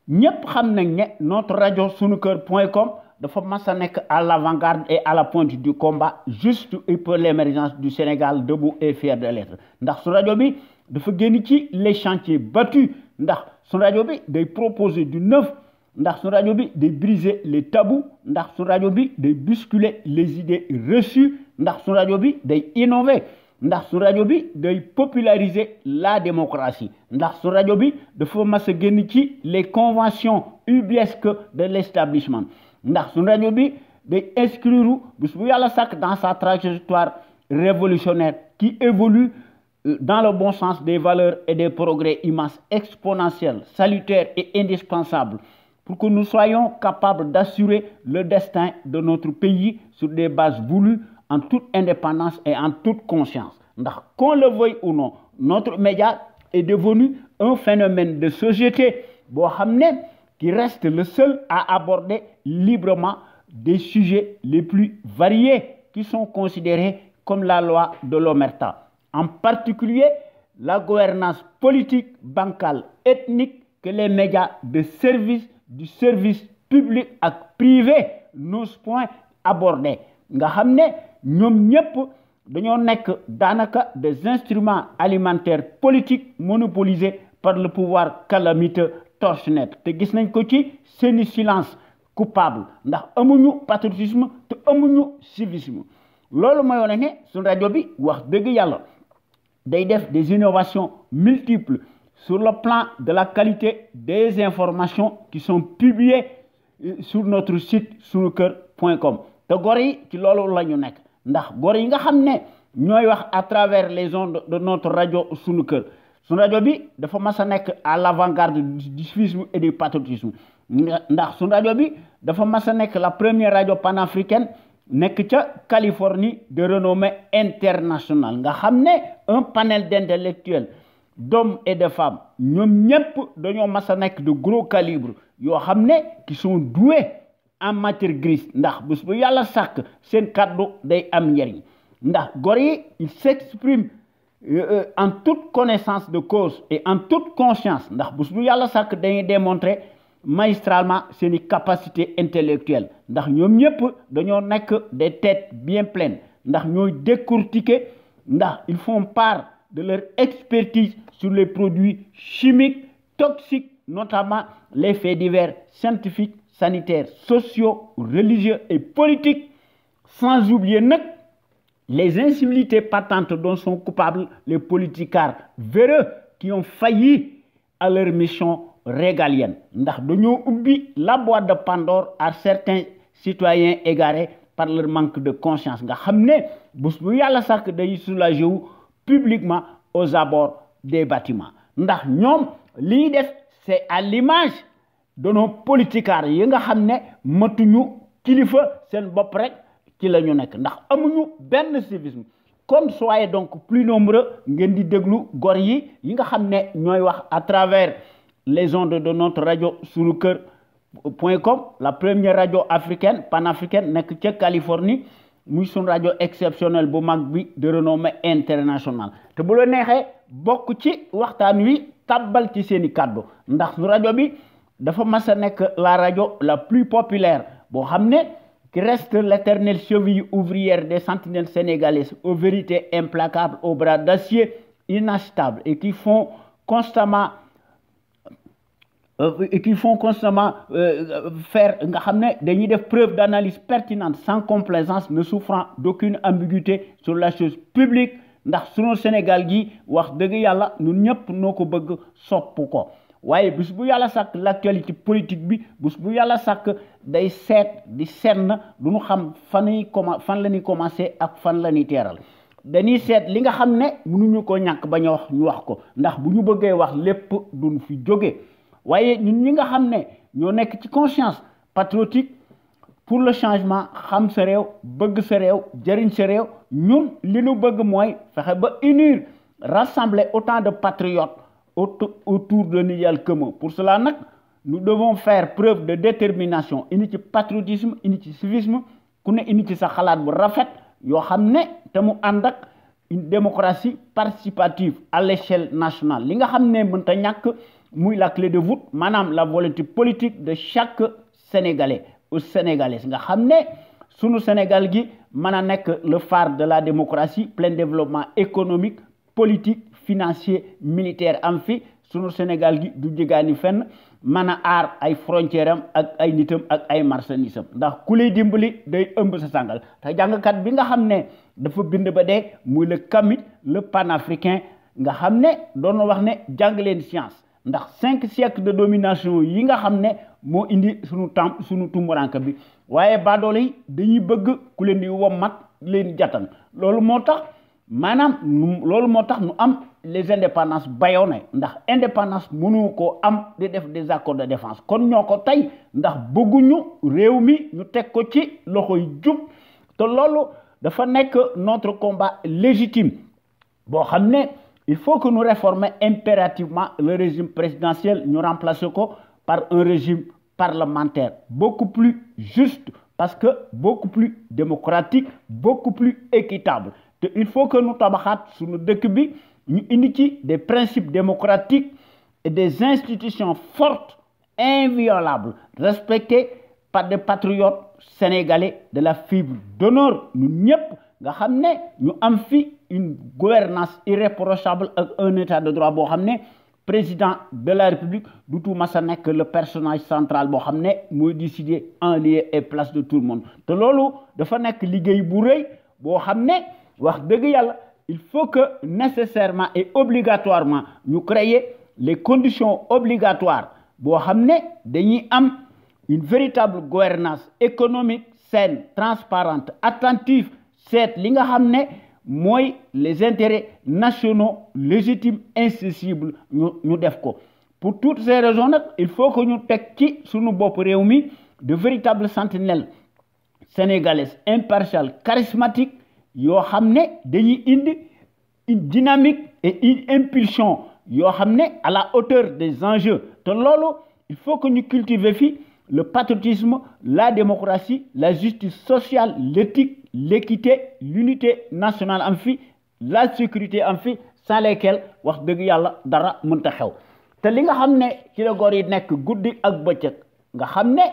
ñëpp xam nañ ne notre rajo sunuker.com dafa mas a nekk à l'avant-garde et à la pointe du combat juste et pour l'émergence du Sénégal debout et fier de l'être ndax su rajo bi dafa génn ci les chantiers battus ndax su rajo bi day proposer du neuf ndax su rajo bi day briser les tabous ndax su rajo bi day bousculer les idées reçues ndax su rajo bi day innover ndax su rajo bi day populariser la démocratie ndax su rajo bi dafa mas a génn ci les conventions ubuesques de l'établissement ndax su rajo bi day inscrire bis bu yàlla sàkk dans sa trajectoire révolutionnaire qui évolue dans le bon sens des valeurs et des progrès immenses, exponentiels, salutaires et indispensables pour que nous soyons capables d'assurer le destin de notre pays sur des bases voulues en toute indépendance et en toute conscience. Qu'on le veuille ou non, notre média est devenu un phénomène de société qui reste le seul à aborder librement des sujets les plus variés qui sont considérés comme la loi de l'omerta. En particulier, la gouvernance politique, bancale, ethnique que les médias de service, du service public et privé n'osent point aborder. Nga xamné ñom ñep dañoo nekk danaka des instruments alimentaires politiques monopolisés par le pouvoir calamiteux torchonnet. Te gis nañ ko ci seeni silence coupable ndax amuñu patriotisme te amuñu civisme. Lolu moy wone né sun radio bi wax deug yalla day def des innovations multiples sur le plan de la qualité des informations qui sont publiées sur notre site sunuker.com. te gor yi ci loolu la ñu nekk ndax gor yi nga xam ne ñooy wax à travers les ondes de notre radio sunu kër sunu rajo bi dafa mas a nekk à l'avant-garde du civisme et du patriotisme ndax sunu rajo bi dafa mas a nekk la première radio panafricaine nekk ca Californie de renommée internationale nga xam ne un panel d'intellectuels d'hommes et de femmes ñoom ñëpp dañoo mas a nekk de gros calibre yoo xam ne qui sont doués en matière grise ndax bés bu yàlla sàkk seen kàddu day am njariñ ndax gor yi il s'exprime en toute connaissance de cause et en toute conscience ndax bés bu yàlla sàkk dañuy démontrer magistralement seeni capacité intellectuelle ndax ñoom ñëpp dañoo nekk des têtes bien pleines ndax ñooy décortiquer ndax ils font part de leur expertise sur les produits chimiques toxiques, notamment les faits divers scientifiques, sanitaires, sociaux, religieux et politiques, sans oublier les incivilités patentes dont sont coupables les politicards véreux qui ont failli à leur mission régalienne. Ndax dañoo ubbi la boîte de Pandore à certains citoyens égarés par leur manque de conscience nga xam ne bés bu yàlla sàkk day soulager wu publiquement aux abords des bâtiments. Ndax ñoom li def c'est à l'image de nos politicards yi nga xam ne matuñu kilifa seen bopp rek ci la ñu nekk ndax amuñu benn civisme. Comme soyez donc plus nombreux ngeen di déglu gor yi nga xam ne ñooy wax à travers les ondes de notre radio sunuker.com, la première radio africaine panafricaine nekk ca Californie muy sun radio exceptionnel bu mag bi de renommée internationale te bu la neexee bokk ci waxtaan wi tàbbal ci seeni kàddu ndax su rajo bi dafa mas a nekk la radio la plus populaire boo xam ne qui reste l'éternelle cheville ouvrière des sentinelles sénégalaises aux vérités implacables, aux bras d'acier inachetables et qui font constamment faire nga xam ne dañuy def preuve d'analyse pertinente sans complaisance ne souffrant d'aucune ambiguïté sur la chose publique ndax sunu Sénégal gi wax dëgg yàlla ñun ñëpp noo ko bëgg sopp ko waaye bis bu yàlla sàkk l'actualité politique bi bis bu yàlla sàkk day seet di senn du ñu xam fan la ñuy commencer ak fan la ñuy teeral dañuy seet li nga xam ne mënuñu ko ñàkk bañ a wax ñu wax ko ndax bu ñu bëggee wax lépp duñ fi jóge waaye ñun ñi nga xam ne ñoo nekk ci conscience patriotique pour le changement xam sa réew bëgg sa réew jëriñ sa réew ñun li ñu bëgg mooy fexe ba unir rassembler autant de patriotes autour de l'idéal commun. Pour cela nous devons faire preuve de détermination indi ci patriotisme indi ci civisme ku ne indi ci sa xalaat bu rafet yoo xam ne te mu ànd ak une démocratie participative à l'échelle nationale li nga xam ne mënta ñàkk muy la clé de voûte maanaam la volonté politique de chaque Sénégalais ou Sénégalaise nga xam ne sunu Sénégal gi mën a nekk le phare de la démocratie plein développement économique politique financier militaire am fi sunu Sénégal gi du jëgaani fenn mën a aar ay frontière am ak ay nitam ak ay marchandise am ndax ku lay dimbali day ëmb sa sàngal te jàngkat bi nga xam ne dafa bind ba dee muy le Camus le panafricain nga xam ne doon wax ne jàng leen science ndax 5 siècles de domination yi nga xam ne moo indi sunu tumuranke bi waaye baadoolo yi dañuy bëgg ku leen di wommat leen jatan loolu moo tax maanaam loolu moo tax nu am les indépendances bayone ndax indépendance mënu ko am di def des accords de défense kon ñoo ko tey ndax bëgguñu réew mi ñu teg ko ci loxoy jub te loolu dafa nekk notre combat légitime boo xam ne il faut que nous réformions impérativement le régime présidentiel, nous remplacer par un régime parlementaire beaucoup plus juste, parce que beaucoup plus démocratique, beaucoup plus équitable. Il faut que nous tabaxat sur nos dëkk bi ñu indi ci des principes démocratiques et des institutions fortes, inviolables, respectées par des patriotes sénégalais de la fibre d'honneur. Nous ñëpp nga xam ne ñu am fi une gouvernance irréprochable ak un état de droit boo xam ne président de la République du tout masa nekk le personnage central boo xam ne mooy décider en lieu et place de tout le monde te loolu dafa nekk liggéey bu rëy boo xam ne wax dëgg yàlla il faut que nécessairement et obligatoirement ñu créer les conditions obligatoires boo xam ne dañuy am une véritable gouvernance économique saine, transparente, attentive, seet li nga xam ne mooy les intérêts nationaux légitimes incessibles ñu def ko. Pour toutes ces raisons nag il faut que ñu teg ci sunu bopp réew mi de véritables sentinelles sénégalaises impartiales charismatiques yoo xam ne dañuy indi une dynamique et une impulsion yoo xam ne à la hauteur des enjeux te loolu il faut que ñu cultiver fi le patriotisme, la démocratie, la justice sociale, l'éthique, l'équité, l'unité nationale en fi, la sécurité en fi, sans lesquelles wax dëgg yàlla dara mënta xew te li nga xam ne ci la góor yi nekk guddi ak bëccëg nga xam ne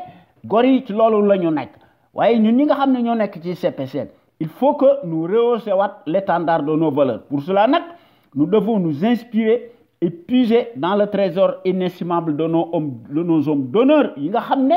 góor yi ci loolu la ñu nekk waaye ñun ñi nga xam ne ñoo nekk ci CPCN il faut que nous rehaussions l'étendard de nos valeurs. Pour cela nag nous devons nous inspirer et puiser dans le trésor inestimable de nos hommes d'honneur yi nga xam ne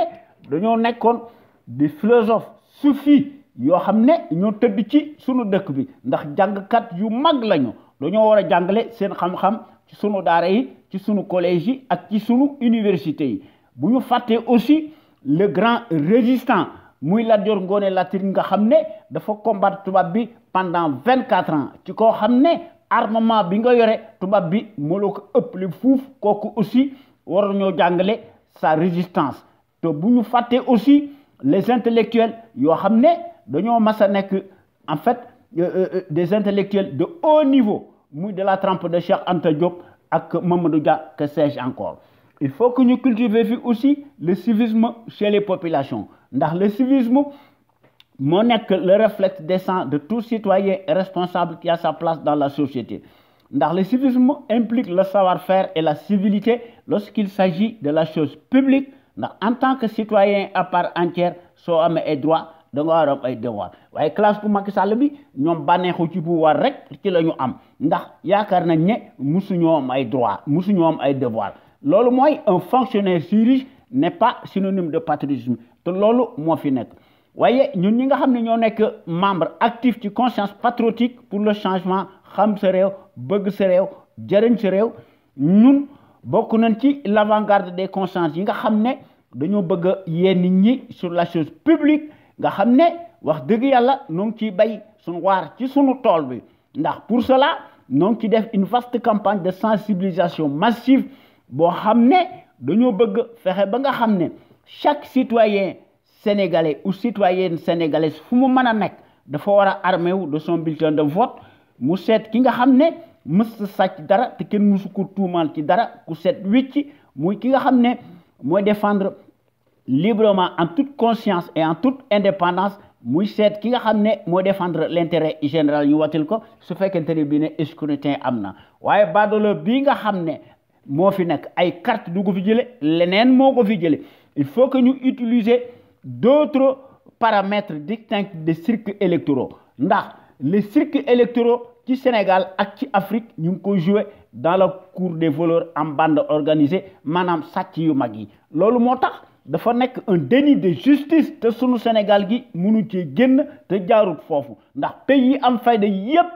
dañoo nekkoon des philosophes soufis yoo xam ne ñoo tëdd ci sunu dëkk bi ndax jàngkat yu mag lañu dañoo war a jàngale seen xam-xam ci sunu daara yi ci sunu collège yi ak ci sunu université yi bu ñu fàttee aussi le grand résistant muy Lat Dior Ngoné Latyr nga xam ne dafa combattre tubaab bi pendant 24 ans ci koo xam ne armement bi nga yore tubaab bi moo la ko ëpp li fuuf kooku aussi war ñoo jàngale sa résistance te bu ñu fàttee aussi les intellectuels yoo xam ne dañoo mas a nekk en fait des intellectuels de haut niveau muy de la trempe de Cheikh Anta Diop ak Mamadou Dia que sais-je encore. Il faut que ñu cultiver fi aussi le civisme chez les populations ndax le civisme moo nekk le réflexe décent de tout citoyen responsable qui a sa place dans la société ndax le civisme implique le savoir-faire et la civilité lorsqu'il s'agit de la chose publique ndax en tant que citoyen à part entière soo amee ay droits da nga war a am ay devoir waaye classe bu Macky Sall bi ñoom bànneexu ci pouvoir rek ci la ñu am ndax yaakaar nañ ne musuñoo am ay droits musuñoo am ay devoir loolu mooy un fonctionnaire si riche n'est pas synonyme de patriotisme te loolu moo fi nekk waaye ñun ñi nga xam ne ñoo nekk membre actif ci conscience patriotique pour le changement xam sa réew bëgg sa réew jëriñ sa réew ñun bokk nañ ci l'avant-garde des consciences yi nga xam ne dañoo bëgg a yee nit ñi sur la chose publique nga xam ne wax dëgg yàlla noo ngi ciy bay suñu waar ci suñu tool bi ndax pour cela noo ngi ci def une vaste campagne de sensibilisation massive boo xam ne dañoo bëgg fexe ba nga xam ne chaque citoyen sénégalais ou citoyenne sénégalaise fu mu mën a nekk dafa war a armé wu de son bulletin de vote mu seet ki nga xam ne mës sàcc dara te kenn mësu ko tuumaal ci dara ku seet wicci muy ki nga xam ne mooy défendre librement en toute conscience et en toute indépendance muy seet ki nga xam ne mooy défendre l'intérêt général ñu watil ko su fekkente ne bii ne scrutin am na waaye baadoolo bii nga xam ne moo fi nekk ay carte du ko fi jële leneen moo ko fi jële il faut que ñu utiliser d'autres paramètres distincts des circuits électoraux ndax les circuits électoraux ci Sénégal ak ci Afrique ñu ngi ko jouer dans la cour des voleurs en bande organisée maanaam sàcc yu mag yi loolu moo tax dafa nekk un déni de justice te sunu Sénégal gi mënu ci génn te jaarut foofu ndax pays yi am fayda yépp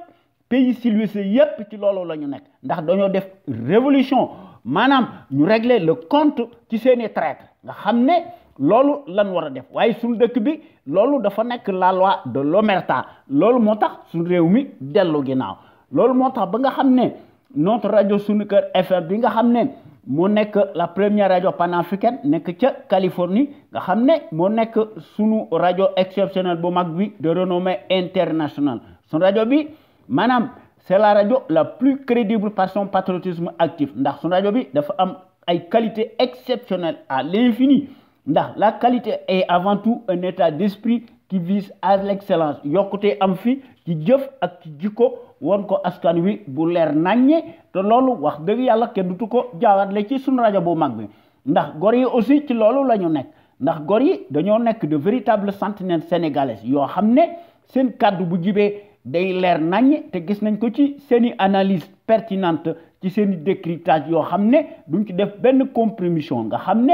pays civilisés yépp ci loolu la ñu nekk ndax dañoo def révolution maanaam ñu régler le compte ci seeni traite nga xam ne loolu lan war a def waaye suñu dëkk bi loolu dafa nekk la loi de l'omerta loolu moo tax suñu réew mi dellu ginnaaw loolu moo tax ba nga xam ne notre rajo Sunu Kër FM bi nga xam ne moo nekk la première rajo panafricaine nekk ca Californie nga xam ne moo nekk sunu rajo exceptionnelle bu mag bi de renommée internationale sunu rajo bi maanaam c'est la radio la plus crédible par son patriotisme actif ndax sunu rajo bi dafa am ay qualité exceptionnelle à l'infini ndax la qualité est avant tout un état d'esprit qui vise à l'excellence yokkute am fi ci jëf ak ci jikko won ko askan wi bu leer naññe te loolu wax dëgg yàlla kenn dutu ko jaawatle ci sunu rajo bu mag bi ndax gor yi aussi ci loolu la ñu nekk ndax gor yi dañoo nekk de véritables sentinelles sénégalaises yoo xam ne seen kàddu bu jibee day leer naññe te gis nañ ko ci seeni analyse pertinente ci seeni décryptage yoo xam ne duñ ci def benn compromission nga xam ne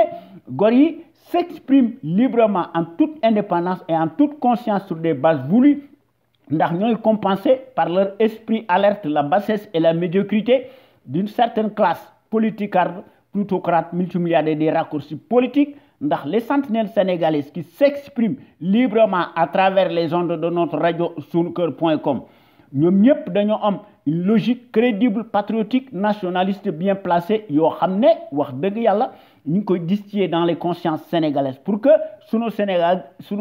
gor yi s'exprime librement en toute indépendance et en toute conscience sur des bases voulues ndax ñooy compensé par leur esprit alerte la bassesse et la médiocrité d'une certaine classe politicarde plutocrate multimilliardaire des raccourcis politiques ndax les sentinelles sénégalaises qui s'expriment librement à travers les ondes de notre radio sunuker.com ñoom ñëpp dañoo am une logique crédible patriotique nationaliste bien placée yoo xam ne wax dëgg yàlla ñu ngi koy distiller dans les consciences sénégalaises pour que sunu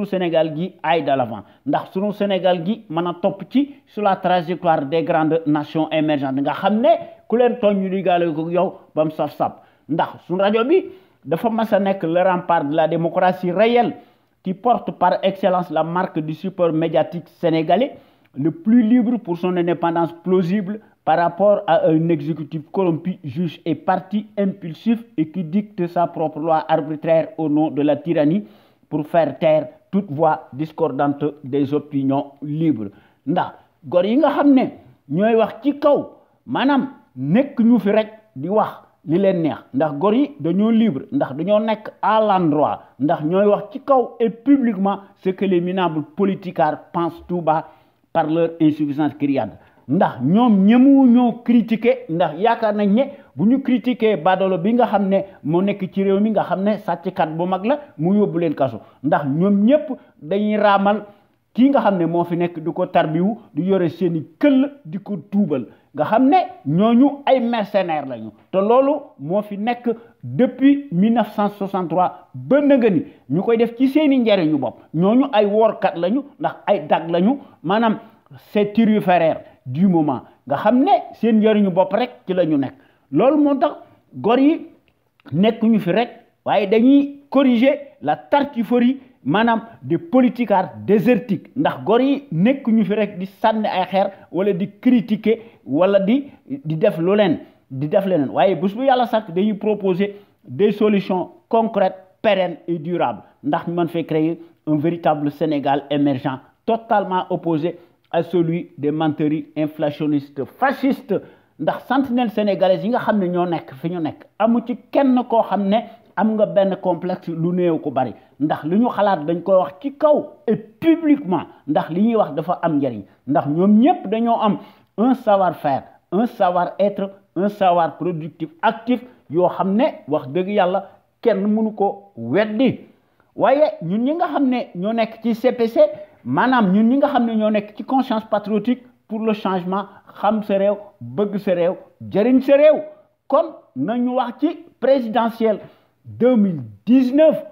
Sénégal gi aille de l'avant ndax sunu Sénégal gi mën a topp ci sur la trajectoire des grandes nations émergentes nga xam ne ku leen tooñ ñu diggaale ko yow ba mu saf-saf ndax sunu rajo bi dafa mas a nekk le rempart de la démocratie réelle qui porte par excellence la marque du support médiatique sénégalais le plus libre pour son indépendance plausible par rapport à un exécutif corrompu, juge et parti impulsif et qui dicte sa propre loi arbitraire au nom de la tyrannie pour faire taire toute voix discordante des opinions libres. ndax gor yi nga xam ne ñooy wax ci kaw maanaam nekk ñu fi rek di wax li leen neex ndax gor yi dañoo libre ndax dañoo nekk à l'endroit ndax ñooy wax ci kaw et publiquement ce que les minables politicards pensent tout bas par leur insuffisance criarde ndax ñoom ñemu ñoo critiquer ndax yaakaar nañ ne bu ñu critiquer badolo bi nga xam ne moo nekk ci réew mi nga xam ne sàcckat bu mag la mu yóbbu leen kaso ndax ñoom ñëpp dañuy raamal kii nga xam ne moo fi nekk di ko tarbiwu di yore seeni këll di ko tuubal nga xam ne ñooñu ay mercenaires lañu te loolu moo fi nekk depuis 1963 ba nëgëni ñu koy def ci seeni njariñu bopp ñooñu ay woorkat lañu ndax ay dag lañu maanaam c'est turiféraire du moment nga xam ne seen njariñu bopp rek ci la ñu nekk loolu moo tax gor yi nekk ñu fi rek waaye dañuy corriger la tartufferie maanaam des politicards désertiques ndax gor yi nekk ñu fi rek di sànni ay xeer wala di critiquer wala di def lu leen di def leneen waaye bés bu yàlla sàkk dañuy proposer des solutions concrètes pérennes et durables ndax ñu mën fee créer un véritable Sénégal émergent totalement opposé à celui des menteries inflationnistes fascistes ndax sentinelles sénégalaises yi nga xam ne ñoo nekk fi ñu nekk amu ci kenn koo xam ne am nga benn complexe lu néew ko bari ndax li ñu xalaat dañ koy wax ci kaw et publiquement ndax li ñuy wax dafa am njariñ ndax ñoom ñëpp dañoo am un savoir-faire un savoir-être un savoir productif actif yoo xam ne wax dëgg yàlla kenn mënu ko weddi waaye ñun ñi nga xam ne ñoo nekk ci CPC maanaam ñun ñi nga xam ne ñoo nekk ci conscience patriotique pour le changement xam sa réew bëgg sa réew jëriñ sa réew kon nañu wax ci présidentielle 2019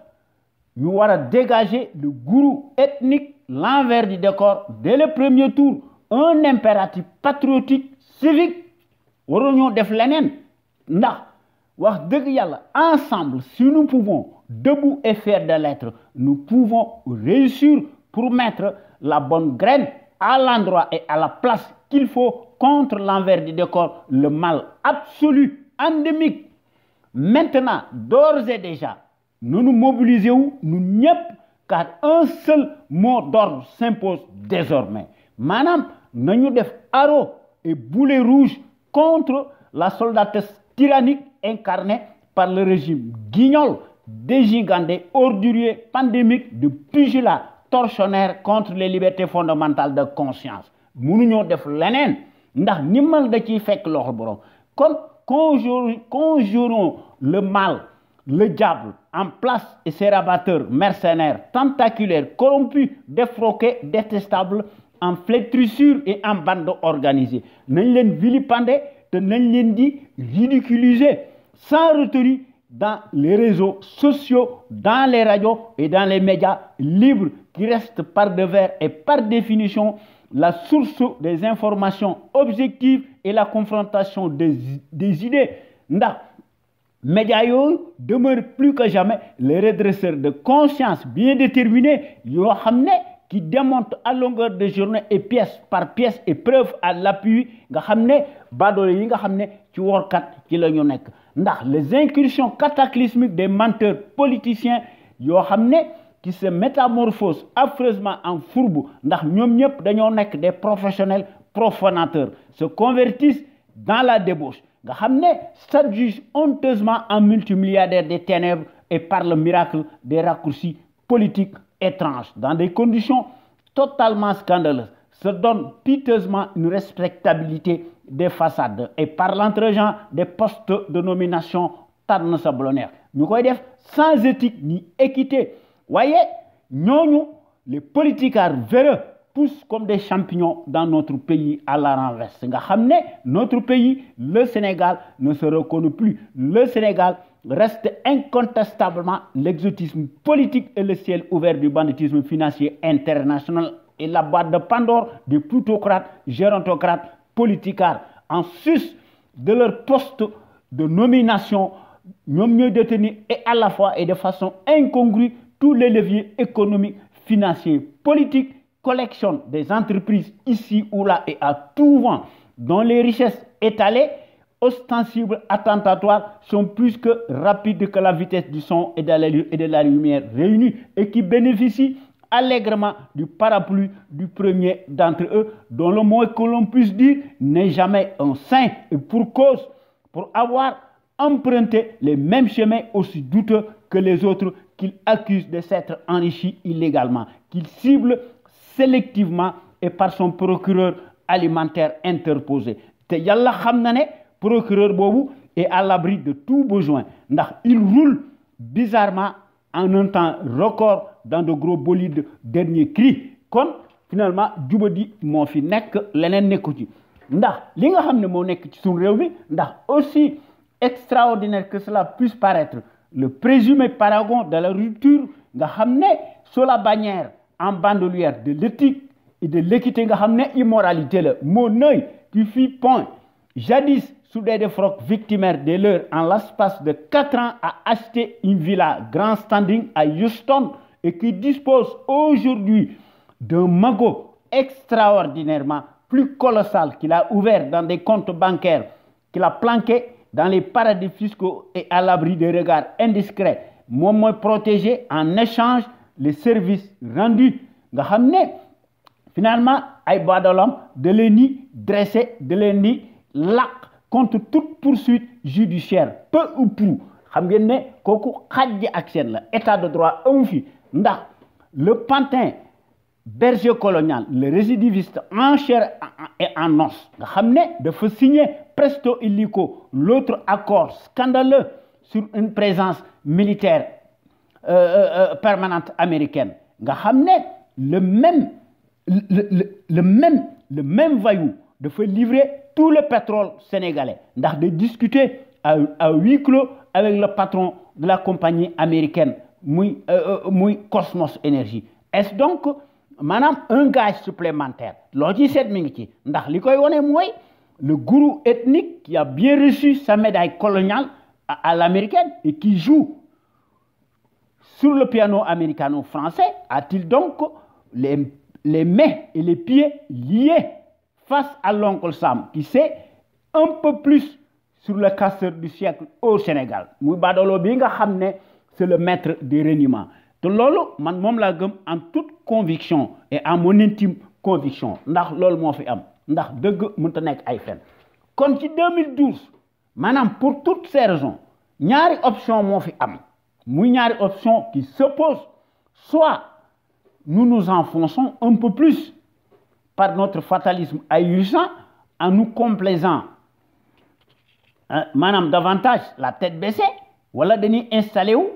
ñu war a dégager le gourou ethnique l'envers du décor dès le premier tour un impératif patriotique civique waruñoo def leneen ndax wax dëgg yàlla ensemble si nous pouvons debout et fiers de l'être nous pouvons réussir pour mettre la bonne graine à l'endroit et à la place qu'il faut contre l'envers du décor le mal absolu endémique maintenant d'ores et déjà nous nous mobilisons nous ñëpp car un seul mot d'ordre s'impose désormais maanaam nañu def haro et boulet rouge contre la soldatesque tyrannique incarnée par le régime guignol, dégingandé, ordurier, pandémique de pugilat tortionnaire contre les libertés fondamentales de conscience. Mënuñoo def leneen ndax nimal da ciy fekk loxo borom kon conjurons le mal, le diable en place et ses rabatteurs mercenaires, tentaculaires, corrompus, défroqués, détestables, en flétrissure et en bande organisée. Nañ leen vilipender te nañ leen di ridiculiser sans retenue dans les réseaux sociaux, dans les radios et dans les médias libres qui restent par devers et par définition la source des informations objectives et la confrontation des idées. Ndax médias yooyu demeurent plus que jamais les redresseurs de conscience bien déterminés yoo xam ne qui démontrent à longueur de journée et pièce par pièce et preuve à l'appui nga xam ne baadoolo yi nga xam ne ci workat ci la ñu nekk ndax les incursions cataclysmiques des menteurs politiciens yoo xam ne qui se métamorphosent affreusement en fourbe ndax ñoom ñëpp dañoo nekk des professionnels profanateurs se convertissent dans la débauche nga xam ne s'adjugent honteusement en multimilliardaires des ténèbres et par le miracle des raccourcis politiques étranges dans des conditions totalement scandaleuses se donnent piteusement une respectabilité des façades et par l'entregent des postes de nomination tànn sa blonnaire ñu koy def sans éthique ni équité voyez ñooñu les politicards véreux poussent comme des champignons dans notre pays à la renverse nga xam ne notre pays le Sénégal ne se reconnaît plus le Sénégal reste incontestablement l'exotisme politique et le ciel ouvert du banditisme financier international et la boîte de Pandore des plutocrates, gérontocrates, politicards en sus de leur poste de nomination ñoom ñooy détenus et à la fois et de façon incongrue tous les leviers économiques, financiers, politiques, collection des entreprises ici ou là et à tout vent, dont les richesses étalées, ostensibles, attentatoires, sont plus que rapides que la vitesse du son et de la lumière réunis et qui bénéficient allègrement du parapluie du premier d'entre eux, dont le moins que l'on puisse dire n'est jamais un saint et pour cause, pour avoir emprunté les mêmes chemins aussi douteux que les autres qu'il accuse de s'être enrichi illégalement, qu'il cible sélectivement et par son procureur alimentaire interposé. te yàlla xam na ne procureur boobu est à l'abri de tout besoin ndax il roule bizarrement en un temps record dans de gros bolides dernier cri kon finalement jubadi moo fi nekk leneen nekku ci ndax li nga xam ne moo nekk ci suñu réew mi ndax aussi extraordinaire que cela puisse paraître le présumé paragon de la rupture nga xam ne sous la bannière en bandoulière de l'éthique et de l'équité nga xam ne immoralité la moo neuil qui fit point jadis sous des défroques victimaires des leurs en l'espace de 4 ans a acheté une villa grand standing à Houston et qui dispose aujourd'hui d'un magot extraordinairement plus colossal qu'il a ouvert dans des comptes bancaires, qu'il a planqué dans les paradis fiscaux et à l'abri des regards indiscrets. Moom mooy protéger en échange les services rendus nga xam ne finalement ay baadooloom da leen di dresser da leen di làq contre toute poursuite judiciaire peu ou prou xam ngeen ne kooku xajji ak seen la état de droit amu fi ndax le pantin berger colonial le récidiviste en chair et en os nga xam ne dafa signer presto illico l'autre accord scandaleux sur une présence militaire permanente américaine nga xam ne le même voyou dafa livrer tout le pétrole sénégalais ndax de discuter à huis clos avec le patron de la compagnie américaine muy Cosmos Energy est-ce donc maanaam un gage supplémentaire loo ci seet mi ngi ci ndax li koy wone mooy le gourou ethnique qui a bien reçu sa médaille coloniale à l'américaine et qui joue sur le piano américano-français a-t-il donc les mains et les pieds liés face à l'oncle Sam qui sait un peu plus sur le casseur du siècle au Sénégal muy baadoolo bi nga xam ne c'est le maître des reniements te loolu man moom laa gëm en toute conviction et en mon intime conviction ndax loolu moo fi am ndax dëgg mënta nekk ay fen kon ci 2012 maanaam pour toutes ces raisons ñaari option moo fi am muy ñaari option qui s'opposent soit nous nous enfonçons un peu plus par notre fatalisme ahurissant en nous complaisant madame davantage la tête baissée wala dañuy installé wu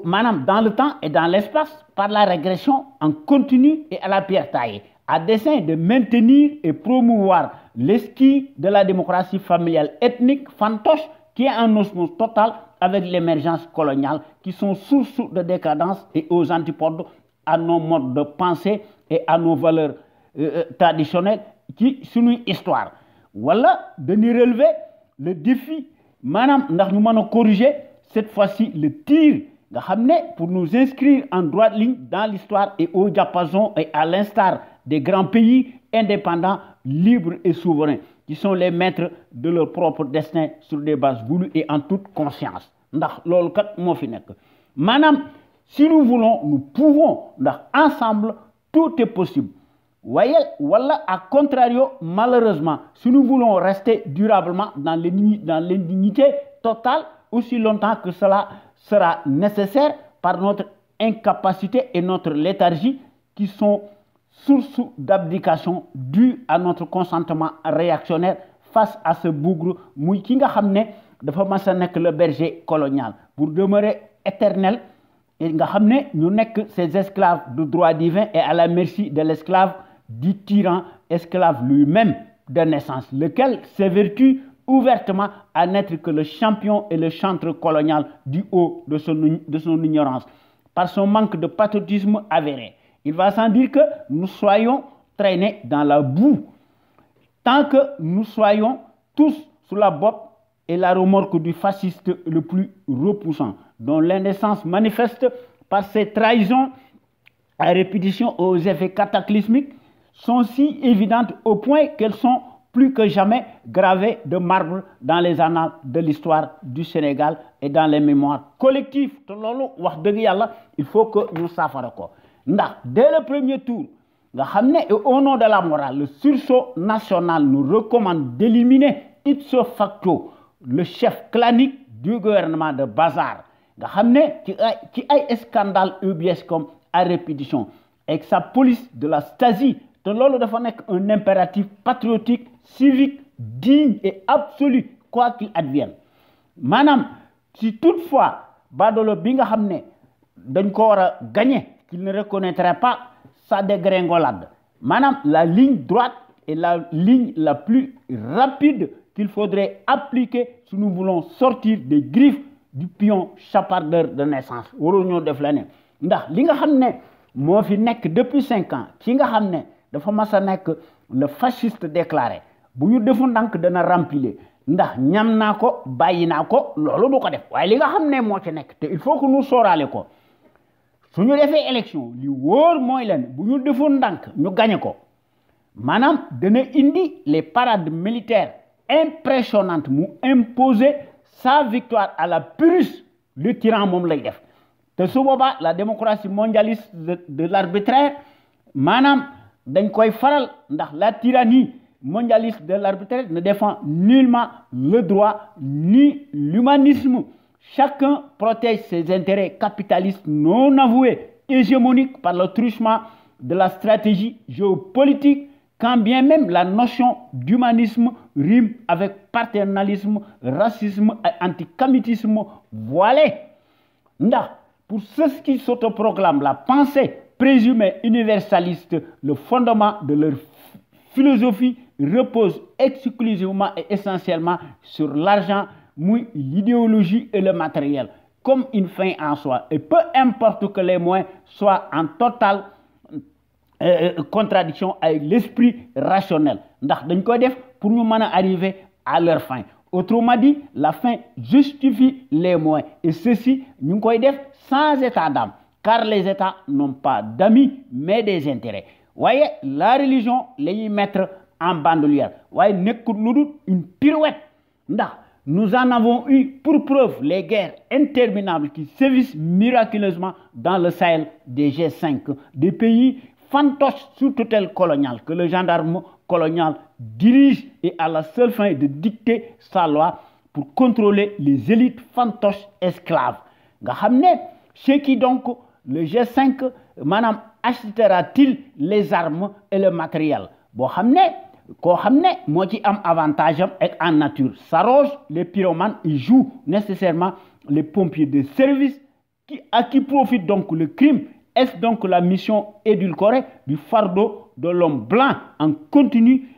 madame dans le temps et dans l'espace par la régression en continu et à la pierre taillée à dessein de maintenir et promouvoir l'esquisse de la démocratie familiale ethnique fantoche qui est en osmose totale avec l'émergence coloniale qui sont source de décadence et aux antipodes à nos modes de pensée et à nos valeurs traditionnelles qui sont une histoire. Voilà, de nous relever le défi, madame, nous corriger cette fois-ci le tir pour nous inscrire en droite ligne dans l'histoire et au diapason et à l'instar des grands pays indépendants, libres et souverains, qui sont les maîtres de leur propre destin sur des bases voulues et en toute conscience. Madame, si nous voulons, nous pouvons, ensemble, tout est possible. Voyez, voilà, à contrario, malheureusement, si nous voulons rester durablement dans l'indignité totale, aussi longtemps que cela sera nécessaire par notre incapacité et notre léthargie qui sont source d'abdication due à notre consentement réactionnaire face à ce bougre muy ki nga xamné dafa massa nek le berger colonial pour demeurer éternel et nga xamné ñu nek ces esclaves de droit divin et à la merci de l'esclave du tyran esclave lui-même de naissance lequel s'évertue ouvertement à n'être que le champion et le chantre colonial du haut de son ignorance par son manque de patriotisme avéré. Il va sans dire que nous soyons traînés dans la boue. Tant que nous soyons tous sous la botte et la remorque du fasciste le plus repoussant, dont l'indécence manifeste par ses trahisons à répétition aux effets cataclysmiques sont si évidentes au point qu'elles sont plus que jamais gravées de marbre dans les annales de l'histoire du Sénégal et dans les mémoires collectives. Il faut que nous sachions. Dès le premier tour, au nom de la morale, le sursaut national nous recommande d'éliminer ipso facto le chef clanique du gouvernement de Bazar. Qui a un scandale UBS comme à répétition, avec sa police de la Stasi, un impératif patriotique, civique, digne et absolu, quoi qu'il advienne. Madame, si toutefois, Badolo Binga Hamne, d'un corps gagné, qu'il ne reconnaîtrait pas sa dégringolade. Madame, la ligne droite est la ligne la plus rapide qu'il faudrait appliquer si nous voulons sortir des griffes du pion chapardeur de naissance. Depuis 5 ans, le fasciste déclaré. Si nous devons donc remplir, il faut que nous saurions. Si nous avons une élection, nous devons gagner. Madame, les parades militaires impressionnantes nous imposer sa victoire à la purus, le tyran mom lay def. Te su boba la démocratie mondialiste de l'arbitraire, madame, dañ koy faral ndax la tyrannie mondialiste de l'arbitraire ne défend nullement le droit ni l'humanisme. Chacun protège ses intérêts capitalistes non avoués, hégémoniques par le truchement de la stratégie géopolitique, quand bien même la notion d'humanisme rime avec paternalisme, racisme et anticamitisme voilé. Pour ceux qui s'autoproclament la pensée présumée universaliste, le fondement de leur philosophie repose exclusivement et essentiellement sur l'argent, l'idéologie et le matériel, comme une fin en soi. Et peu importe que les moyens soient en totale contradiction avec l'esprit rationnel. Pour nous arriver à leur fin. Autrement dit, la fin justifie les moyens. Et ceci, nous devons sans état d'âme. Car les États n'ont pas d'amis, mais des intérêts. Voyez, la religion, les mettre en bandoulière. Voyez, une pirouette. Nous en avons eu pour preuve les guerres interminables qui sévissent miraculeusement dans le Sahel des G5, des pays fantoche sous tutelle coloniale que le gendarme colonial dirige et à la seule fin de dicter sa loi pour contrôler les élites fantoches esclaves. Nga xamné chez qui donc le G5 manam achètera-t-il les armes et le matériel? Bo xamné ko xamné mo ci am avantage en nature, s'arroge les pyromanes et joue nécessairement les pompiers de service à qui profite donc le crime. Est-ce donc la mission édulcorée du fardeau de l'homme blanc en continu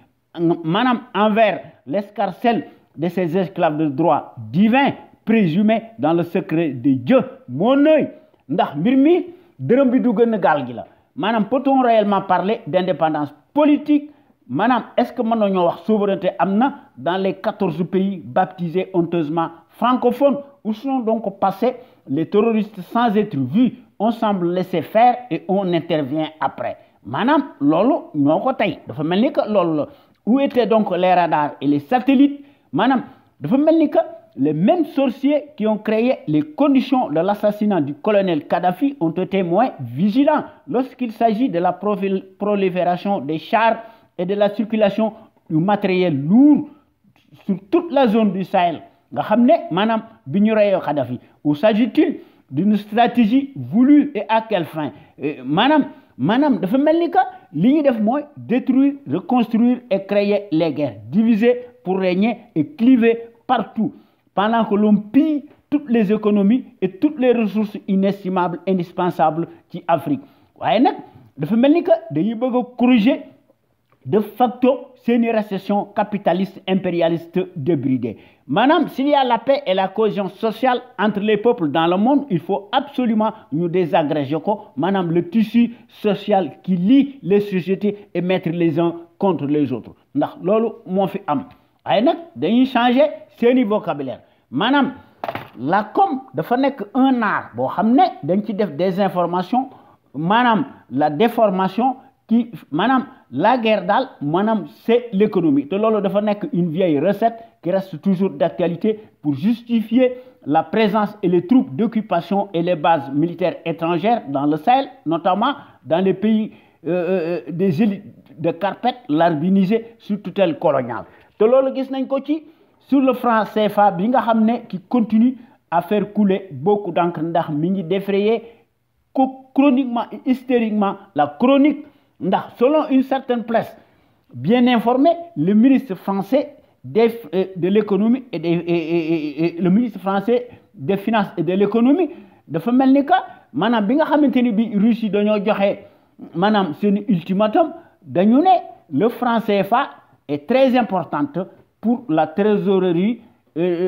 envers l'escarcelle de ces esclaves de droit divin présumés dans le secret de Dieu? Mon œil, ndax mbir mi dërëm bi du gën gaal gi la. Manam peut-on réellement parler d'indépendance politique? Manam est-ce que mën nañoo wax souveraineté amna dans les 14 pays baptisés honteusement francophones? Où sont donc passés les terroristes sans être vus? On semble laisser faire et on intervient après. Manam lolu ñoko tay dafa melni que lolu. Où étaient donc les radars et les satellites? Manam dafa melni que les mêmes sorciers qui ont créé les conditions de l'assassinat du colonel Kadhafi ont été moins vigilants lorsqu'il s'agit de la prolifération des chars et de la circulation du matériel lourd sur toute la zone du Sahel. Nga xamné manam biñu rayo Kadhafi. Ou s'agit-il d'une stratégie voulue et à quelle fin? Manam dafa melni que li ñi def moy détruire, reconstruire et créer les guerres, diviser pour régner et cliver partout, pendant que l'on pille toutes les économies et toutes les ressources inestimables, indispensables ci Afrique. Waye nak dafa melni que dañuy bëgg corriger de facto c'est une récession capitaliste impérialiste débridée. Madame, s'il y a la paix et la cohésion sociale entre les peuples dans le monde, il faut absolument nous désagréger. Madame, le tissu social qui lie les sociétés et mettre les uns contre les autres. Ndax lolu mo fi am. Ay nak dañuy changer seeni vocabulaire. Madame, la com dafa nek un art bo xamné dañ ci def des informations, madame la déformation qui, madame, la guerre d'al, madame, c'est l'économie. De lolo dafa nek une vieille recette qui reste toujours d'actualité pour justifier la présence et les troupes d'occupation et les bases militaires étrangères dans le Sahel, notamment dans les pays des élites de carpette larbinisées sous tutelle coloniale. De lolo gis nañ ko ci sur le franc CFA bi nga xamné qui continue à faire couler beaucoup d'encre ndax mi ngi défrayer chroniquement et hystériquement la chronique. Selon une certaine presse bien informée, le ministre français de l'économie et le ministre français des finances et de l'économie dafa melni ka manam bi nga xamanteni bi Russie dañoo joxe manam sen ultimatum dañu né le franc CFA est très importante pour la trésorerie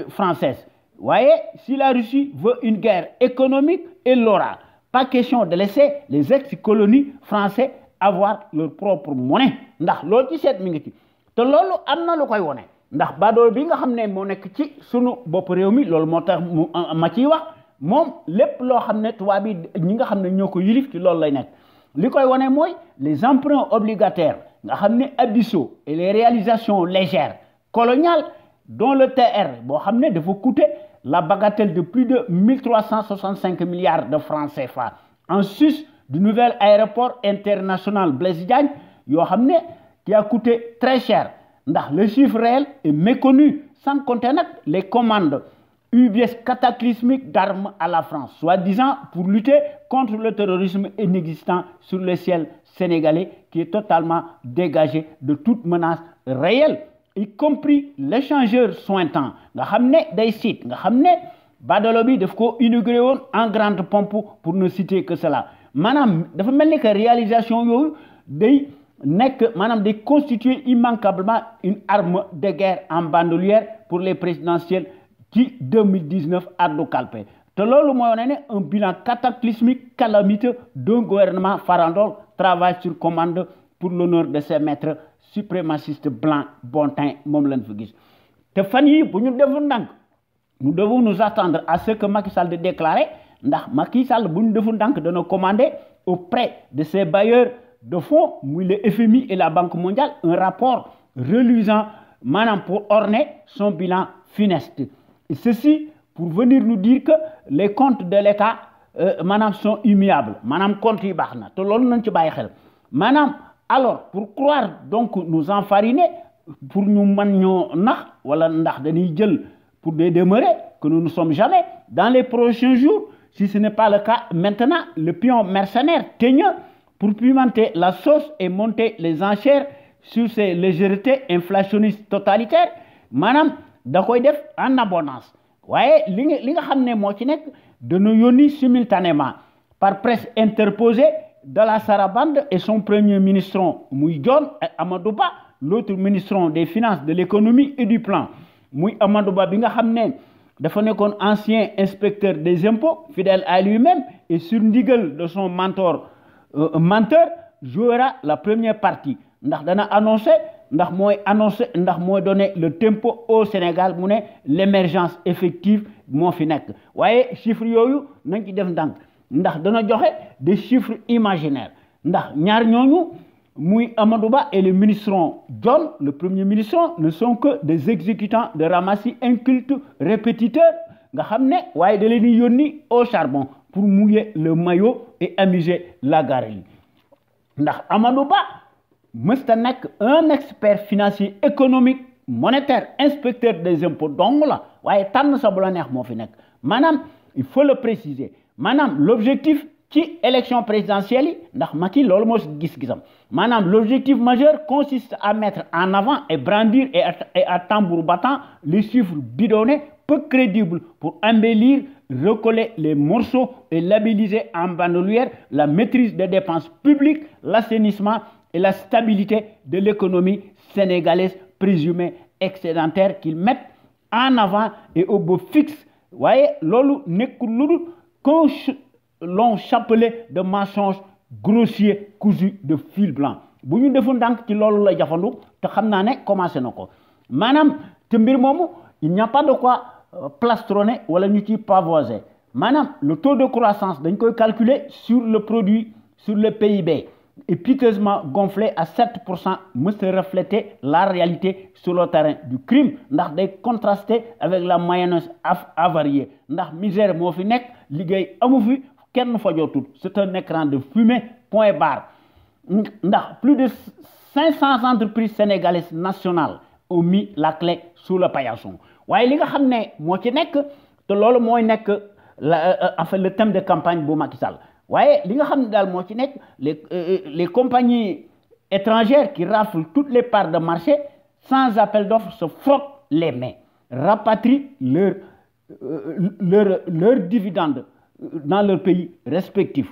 française. Voyez, si la Russie veut une guerre économique, elle l'aura. Pas question de laisser les ex-colonies françaises avoir leur propre monnaie. Ndax loolu ci seet mi ngi ci te loolu am na lu koy wone ndax badool bi nga xam ne moo nekk ci sunu bopp réew mi loolu moo tax ma ciy wax moom lépp loo xam ne tubaab bi ñi nga xam ne ñoo ko yilif ci loolu lay nekk li koy wone mooy les emprunts obligataires nga xam ne abyssaux et les réalisations légères coloniales dont le TR boo xam ne dafa coûter la bagatelle de plus de 1365 milliards de francs CFA en sus du nouvel aéroport international Blaise Diagne qui a coûté très cher. Le chiffre réel est méconnu, sans compter les commandes UBS cataclysmiques d'armes à la France, soi-disant pour lutter contre le terrorisme inexistant sur le ciel sénégalais qui est totalement dégagé de toute menace réelle, y compris l'échangeur sointant. Nga xamné day site, nga xamné badalo bi daf ko inauguré en grande pompe pour ne citer que cela. Manam dafa melni que réalisation yoyu day nek manam day constituer immanquablement une arme de guerre en bandoulière pour les présidentielles qui 2019 addu kalpe. Te lolu moy wone un bilan cataclysmique calamiteux d'un gouvernement farandole travaille sur commande pour l'honneur de ses maîtres suprémacistes blancs bon teint mom lañ fa gis. Te fan yi bu ñu defu ndank nous devons nous attendre à ce que Macky Sall de déclarer ndax Macky Sall bu ñu defu ndank dana commander auprès de ses bailleurs de fonds, le FMI et la Banque mondiale, un rapport reluisant manam pour orner son bilan funeste. Et ceci pour venir nous dire que les comptes de l'État manam sont immuables. Manam compte yi baxna te lolu nañ ci baye xel. Manam, alors, pour croire, donc, nous enfariner, pour nous manier, voilà, pour demeurer, que nous ne sommes jamais, dans les prochains jours, si ce n'est pas le cas maintenant, le pion mercenaire teigneux pour pimenter la sauce et monter les enchères sur ces légèretés inflationnistes totalitaires, madame, d'akoy def en abondance. Voyez, li nga xamné mo ci nek de nous yoni simultanément par presse interposée de la Sarabande et son premier ministre Mouy John Amadou Ba, l'autre ministre des Finances, de l'économie et du plan. Mouy Amadou Ba bi nga xamné dafa nekkoon ancien inspecteur des impôts, fidèle à lui-même et sur ndigal de son mentor jouera la première partie. Ndax dana annoncer, ndax moy donner le tempo au Sénégal mu l'émergence effective mo fi nek. Waye chiffres yoyu nañ ci def ndank. Ndax dana joxe des chiffres imaginaires. Ndax ñaar ñooñu muy Amadou Ba et le ministre John, le premier ministre, ne sont que des exécutants de ramassis incultes répétiteurs nga xamné waye da leen yoni au charbon pour mouiller le maillot et amuser la galerie. Ndax Amadou Ba mësta nek un expert financier économique monétaire inspecteur des impôts donc la waye tan sa bu la neex mo fi nek manam il faut le préciser manam l'objectif qui élection présidentielle ndax Macky lolu mo gis-gisam manam l'objectif majeur consiste à mettre en avant et brandir et à tambour battant les chiffres bidonnés peu crédibles pour embellir, recoller les morceaux et labelliser en bandoulière la maîtrise des dépenses publiques, l'assainissement et la stabilité de l'économie sénégalaise présumée excédentaire qu'ils mettent en avant et au beau fixe. Vous voyez, lolu nekul qu'un long chapelet de mensonges grossiers cousus de fil blanc. Si nous devons donc ci lolu la jafandu te xamna né commencé nako. Manam te mbir momu il n'y a pas de quoi plastronner ou ñu ci pavoiser. Manam le taux de croissance dañ koy calculer sur le produit, sur le PIB et piteusement gonflé à 7% me se refléter la réalité sur le terrain du crime ndax day contraster avec la mayonnaise avariée ndax misère mo fi nek liggéey amu fi kenn fa jotul c'est un écran de fumée point barre ndax plus de 500 entreprises sénégalaises nationales ont mis la clé sous le paillasson waye li nga xamné mo ci nek te lolu moy nek en fait le thème de campagne bu Macky Sall. Voyez, les compagnies étrangères qui raflent toutes les parts de marché sans appel d'offres se frottent les mains, rapatrient leurs dividendes dans leur pays respectif.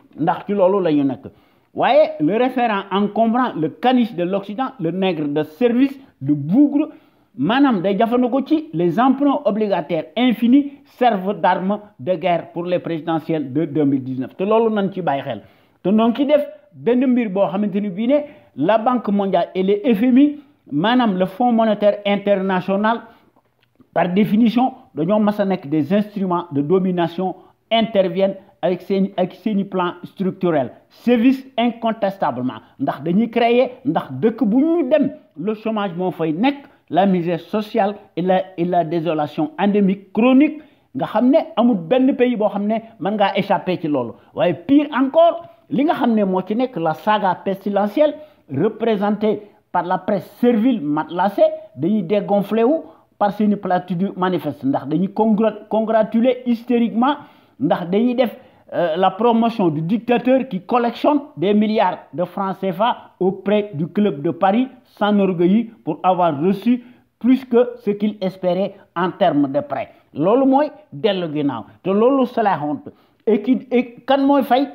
Voyez, le référent encombrant le caniche de l'Occident, le nègre de service, le bougre, Madame day jafandiko ci les emprunts obligataires infinis servent d'armes de guerre pour les présidentielles de 2019 te lolu nañ ci baye xel te non ki def benn mbir bo xamanteni bi né la Banque mondiale et les FMI manam le Fonds monétaire international par définition dañoo massa nek des instruments de domination interviennent avec ces plans structurels service incontestablement ndax dañuy créer ndax dëkk bu ñu dem le chômage mo fay nek la misère sociale et la désolation endémique chronique nga xamné amul benn pays bo xamné man nga échapper ci lolu waye pire encore li nga xamné mo ci nek la saga pestilentielle représentée par la presse servile matelassée dañuy dégonflé wu par une platitude manifeste ndax dañuy congratuler hystériquement ndax dañuy def la promotion du dictateur qui collectionne des milliards de francs CFA auprès du club de Paris, s'enorgueillit pour avoir reçu plus que ce qu'il espérait en termes de prêts. Lolo moy delu ginaaw te lolu c'est la honte et kan moy fay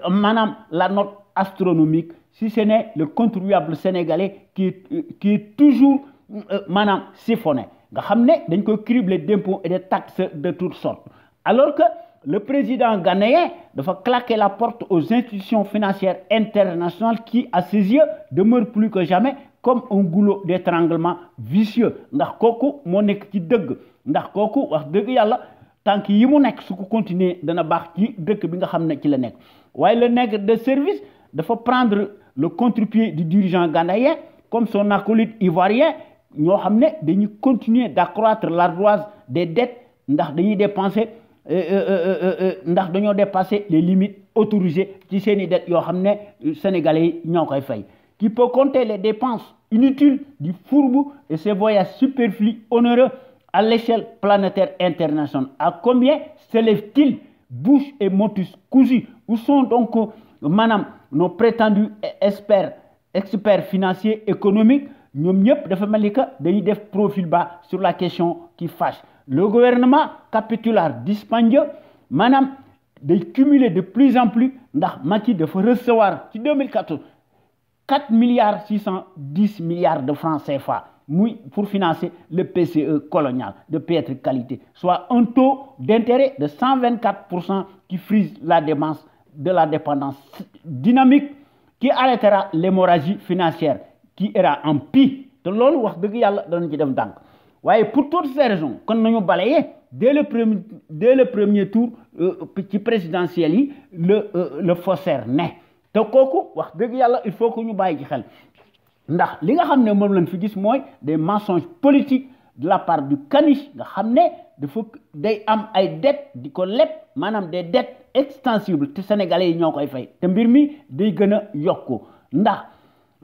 manam la note astronomique si ce n'est le contribuable sénégalais qui est toujours manam siphonné nga xamné dañ koy cribler d'impôts et de taxes de toutes sortes alors que le président ghanéen doit claquer la porte aux institutions financières internationales qui, à ses yeux, demeurent plus que jamais comme un goulot d'étranglement vicieux. Ndax koku mo nek ci deug ndax koku wax deug yalla tank yi mu nek su ko continuer dana bax ci deuk bi nga xamne ci la nek waye le nègre de service doit prendre le contre-pied du dirigeant ghanéen comme son acolyte ivoirien ñoo xamne dañuy continuer d'accroître l'ardoise des dettes ndax dañuy dépenser ndax dañoo dépasser les limites autorisées ci seeni dettes yoo xam ne sénégalais yi ñoo koy fay, qui peut compter les dépenses inutiles du fourbe et ses voyages superflus onéreux à l'échelle planétaire internationale. À combien s'élève-t-il, bouche et motus cousus? Où sont donc madame nos prétendus experts financiers économiques? Ñoom ñëpp dafa mel ni que dañuy def profil bas sur la question qui fâche. Le gouvernement capitulaire dispendieux madame de cumuler de plus en plus ndax Macky dafa recevoir ci 2014 4 milliards 610 milliards de francs CFA pour financer le PCE colonial de piètre qualité, soit un taux d'intérêt de 124% qui frise la dépense de la dépendance dynamique, qui arrêtera l'hémorragie financière, qui ira en pis. Pour toutes ces raisons, quand nous avons balayé dès le premier tour présidentiel, le faussaire naît. Donc, il faut que nous balayons. Ndax li nga xam ne moom lañ fi gis mooy des mensonges politiques de la part du caniche nga xam ne dafa day am ay dettes di ko leb maanaam des dettes extensibles te sénégalais yi ñoo koy fay te mbir mi day gën a yokku ndax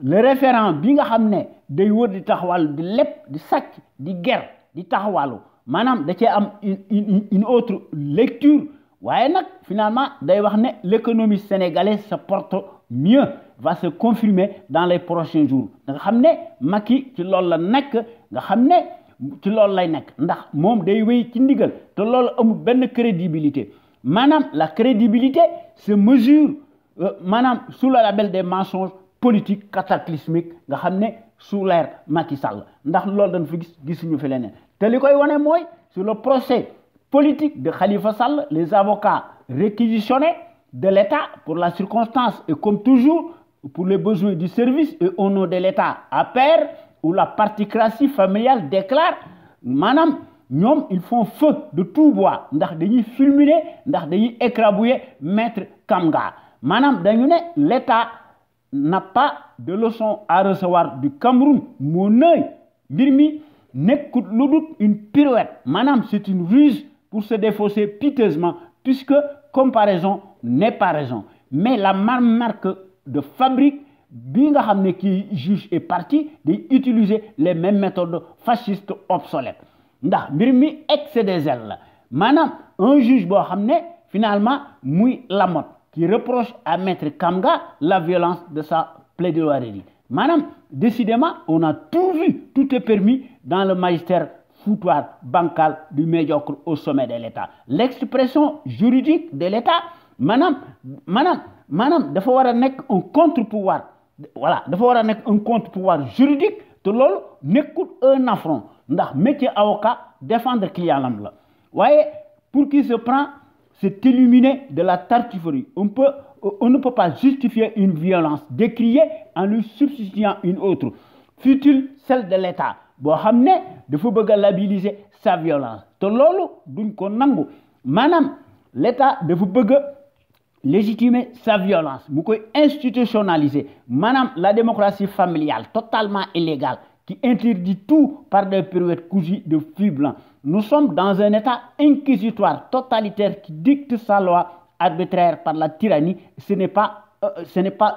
le référent bi nga xam ne day wër di taxawal di leb di sàcc di ger di taxawalu maanaam da cee am une autre lecture waaye nag finalement day wax ne l'économie sénégalaise se porte mieux, va se confirmer dans les prochains jours. Nga xamné Macky ci lool la nek nga xamné ci lool lay nek ndax mom day wéy ci ndigal te lool amul ben crédibilité. Manam la crédibilité se mesure manam sous le label des mensonges politiques cataclysmiques nga xamné sous l'ère Macky Sall ndax lool dañ fi gisuñu fi leneen. Te likoy woné moy sur le procès politique de Khalifa Sall, les avocats réquisitionnés de l'État pour la circonstance et comme toujours pour les besoins du service et au nom de l'État à pair où la particratie familiale déclare madame ñom ils font feu de tout bois ndax dañuy fulminer ndax dañuy écrabouiller maître Kamga madame dañu né l'État n'a pas de leçon à recevoir du Cameroun mon œil mbir mi nekkut ludut une pirouette madame c'est une ruse pour se défausser piteusement puisque comparaison n'est pas raison. Mais la marque de fabrique, bien que qui juge est parti, d'utiliser les mêmes méthodes fascistes obsolètes. Ndax mbir mi excès des ailes. Maintenant, un juge bo xamné finalement muy Lamotte qui reproche à Maître Kamga la violence de sa plaidoirie. Madame, décidément, on a tout vu, tout est permis dans le magistère foutoir bancal du médiocre au sommet de l'État. L'expression juridique de l'État, madame, dafa wara nek un contre-pouvoir. Voilà, dafa wara nek un contre-pouvoir juridique, te lolu nekut un affront. Ndax métier avocat défendre client lam la. Voyez, pour qui se prend, c'est illuminé de la tartufferie. On ne peut pas justifier une violence décriée en lui substituant une autre, fut-il celle de l'État. Bo xamné dafa bëgg labelliser sa violence te lolu duñ ko nangu manam l'État dafa bëgg légitimer sa violence mu koy institutionnaliser manam la démocratie familiale totalement illégale qui interdit tout par des pirouettes cousues de fil blanc. Nous sommes dans un État inquisitoire totalitaire qui dicte sa loi arbitraire par la tyrannie. Ce n'est pas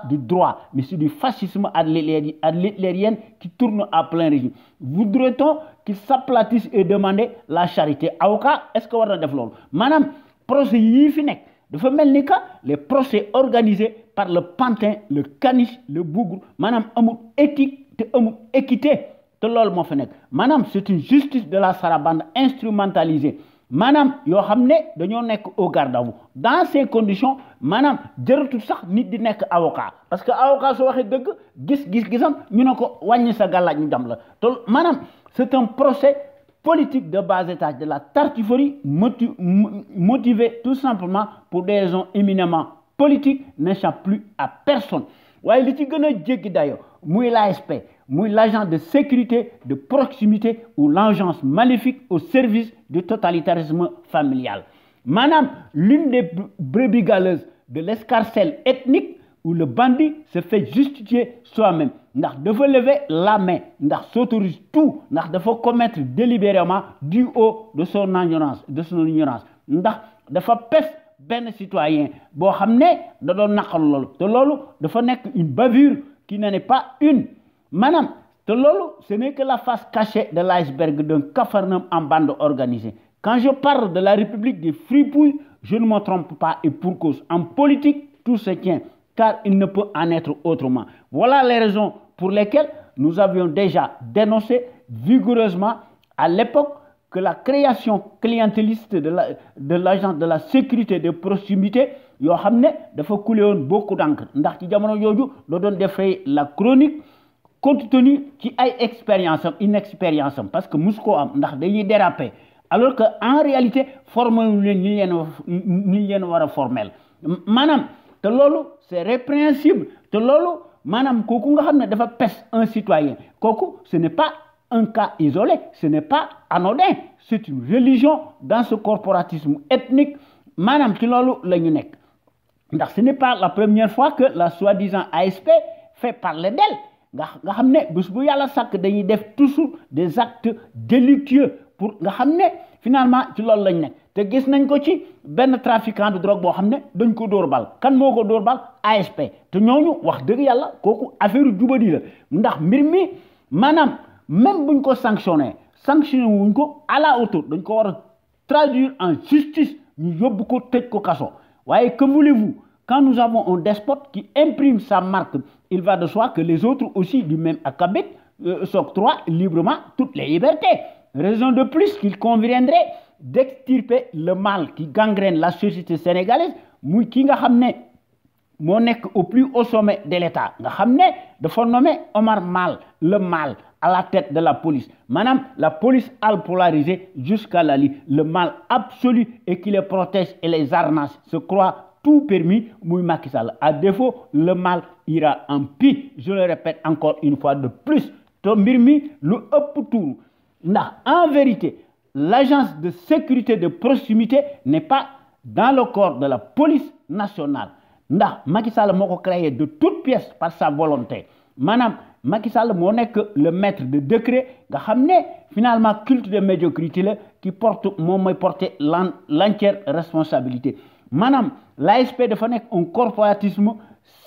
du droit, mais c'est du fascisme hitlérien qui tourne à plein régime. Voudrait-on qu'il s'aplatisse et demander la charité? Avocat, est-ce que vous avez fait ça? Madame, procès yi fi nek dafa melni ka les procès organisés par le pantin, le caniche, le bougre, madame amul éthique te amul équité te lol mo fa nek. Madame, c'est une justice de la sarabande instrumentalisée. Madame, yo xamné dañoo nek au garde à vous. Dans ces conditions, madame, jëratul sax nit di nek avocat parce que avocat so waxé deug gisam ñu nako wañi sa galaj ñu dam la. Madame, c'est un procès politique de bas étage de la tartufferie motivé tout simplement pour des raisons éminemment politiques n'échappe plus à personne. Waye li ci gëna jéggi dayo muy l'ASP, muy l'agent de sécurité de proximité ou l'agence maléfique au service du totalitarisme familial. Madame, l'une des brebis galeuses de l'escarcelle ethnique où le bandit se fait justifier soi-même. Ndax dafa lever la main, ndax s'autorise tout, ndax dafa commettre délibérément du haut de son ignorance, ndax dafa pes ben citoyen bo xamné da doon naqal loolu te loolu dafa nek une bavure qui n'en est pas une manam te loolu ce n'est que la face cachée de l'iceberg d'un Capharnaüm en bande organisée. Quand je parle de la République des fripouilles, je ne me trompe pas et pour cause. En politique, tout se tient, car il ne peut en être autrement. Voilà les raisons pour lesquelles nous avions déjà dénoncé vigoureusement à l'époque que la création clientéliste de l'agence de la sécurité de proximité yoo xam ne dafa coulé woon beaucoup d'encre ndax ci jamono jooju da doon defee la chronique compte tenu ci ay expérience inexpérience parce que mus koo am ndax dañuy déraper alors que en réalité formé leen ñi leen war a formel maanaam te loolu c'est répréhensible te loolu maanaam kooku nga xam ne dafa pes un citoyen kooku ce n'est pas un cas isolé, ce n'est pas anodin, c'est une religion dans ce corporatisme ethnique. Madame, ce n'est pas la première fois que la soi-disant ASP fait parler d'elle. Toujours des actes délictueux pour finalement ci loolu lañ nek te gis nañ ko ci ben trafiquant de drogue bo xamné dañ ko door bal kan moko door bal ASP te ñooñu wax deug yalla koku affaire jubadi la ndax mbir mi manam même buñ ko sanctionné wuñ ko à la hauteur dañ ko wara traduire en justice ñu yobbu ko tëj ko kaso waye que voulez-vous quand nous avons un despote qui imprime sa marque il va de soi que les autres aussi du même acabit s'octroient librement toutes les libertés. Raison de plus qu'il conviendrait d'extirper le mal qui gangrène la société sénégalaise muy ki nga xamné mo nek au plus haut sommet de l'État nga xamné dafa nommer Omar Mal le mal à la tête de la police. Madame, la police a polarisé jusqu'à la lit le mal absolu et qui les protège et les harnache se croit tout permis muy Macky Sall. À défaut, le mal ira en pis. Je le répète encore une fois de plus. To mbir mi lu ëpp tour. En vérité, l'agence de sécurité de proximité n'est pas dans le corps de la police nationale. Macky Sall moko créé de toutes pièces par sa volonté. Madame, Macky Sall moo nek le maître de décret nga xamné finalement culte de médiocrité qui porte porter l'entière responsabilité. Madame, l'ASP dafa nek un corporatisme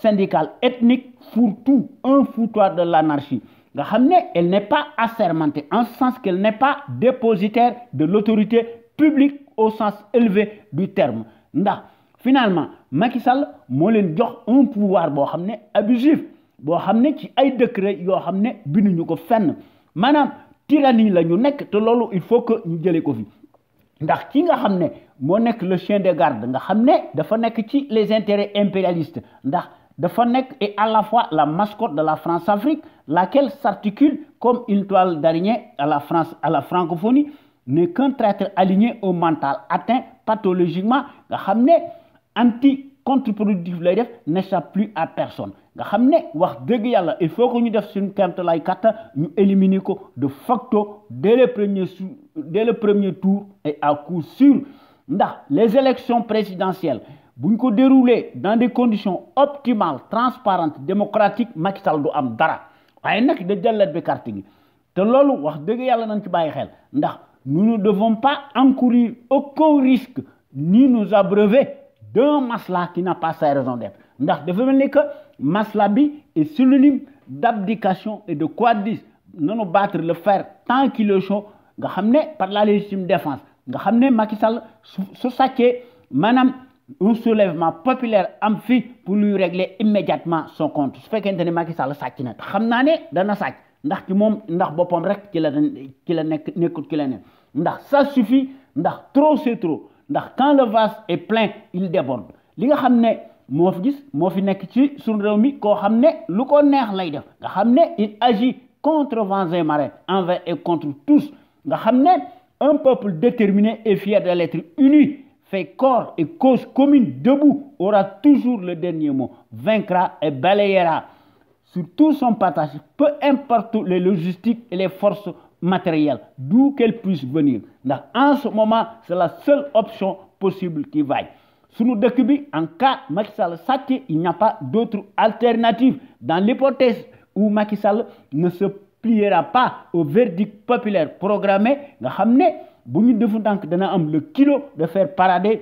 syndical ethnique fourre-tout, un foutoir de l'anarchie. Elle n'est pas assermentée, en ce sens qu'elle n'est pas dépositaire de l'autorité publique au sens élevé du terme. Finalement, Macky Sall moo leen jox un pouvoir abusif, ci ay décret yoo xam ne binduñu ko fenn maanaam tyrannie la ñu nekk te loolu il faut que ñu jëlee ko fi ndax ki nga xam ne moo nekk le chien de garde nga xam ne dafa nekk ci les intérêts impérialistes ndax dafa nekk et à la fois la mascotte de la France-Afrique laquelle s'articule comme une toile d'araignée à la France, à la francophonie n'est qu'un traître aligné au mental atteint pathologiquement nga xam ne anti-contre-productif lay def n'échappe plus à personne. Il faut que nous fassions nous éliminer de facto dès le premier tour et à coup sûr. Les élections présidentielles, si nous dérouler dans des conditions optimales, transparentes, démocratiques, Macky Sall du am dara. Waye nak de jallat be carte gi. Te lolu wax deug yalla nañ ci baye xel. Nous ne devons pas encourir aucun risque ni nous abreuver d'un masla qui n'a pas sa raison d'être. Ndax dafa melni que masla bi est synonyme d'abdication et de quadris. Nous battre le fer tant qu'il est chaud nga xamné par la légitime défense nga xamné Macky Sall su sàccee manam un soulèvement populaire am fi pour lui régler immédiatement son compte su fekkente ne Macky Sall sàcc na xam naa ne dana sàcc ndax ci moom ndax boppam rek ci la nekkut ci la ne ndax ça suffit ndax trop c'est trop ndax quand le vase est plein il déborde li nga xam ne moo fi gis moo fi nekk ci suñu réew mi koo xam ne lu ko neex lay def nga xam ne il agit contre vents et marées envers et contre tous nga xam ne un peuple déterminé et fier de l'être uni fait corps et cause commune debout aura toujours le dernier mot, vaincra et balayera sur tout son partage, peu importe les logistiques et les forces matérielles, d'où qu'elles puissent venir. En ce moment, c'est la seule option possible qui vaille. Sous nous en cas Macky Sall sàcc, il n'y a pas d'autre alternative. Dans l'hypothèse où Macky Sall ne se pliera pas au verdict populaire programmé, nga xamné bu ñu defu dank dana am le kilo de faire parader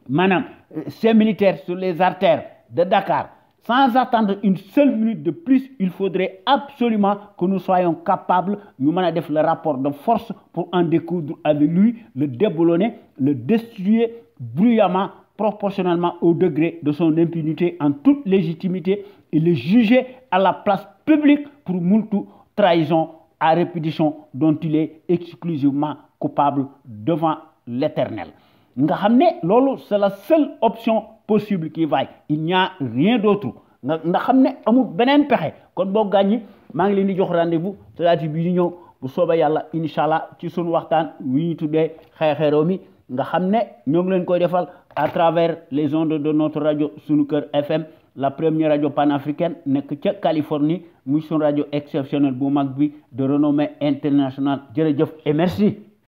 Madame, ces militaires sur les artères de Dakar, sans attendre une seule minute de plus, il faudrait absolument que nous soyons capables de faire le rapport de force pour en découdre avec lui, le déboulonner, le destituer bruyamment, proportionnellement au degré de son impunité en toute légitimité et le juger à la place publique pour multi trahison à répétition dont il est exclusivement coupable devant l'Éternel. C'est la seule option possible qui vaille. Il n'y a rien d'autre. Nga xamné amul benen pexé kon bo gañi ma ngi leen di jox rendez-vous talaati bi di ñew bu soba yalla inshallah ci sunu waxtaan wi ñu tuddé xexero mi nga xamné ñoo ngi leen koy defal à travers les ondes de notre radio Sunu Kër FM la première radio panafricaine nek ci Californie muy sunu radio exceptionnelle bu mag bi de renommée internationale jërëjëf et merci.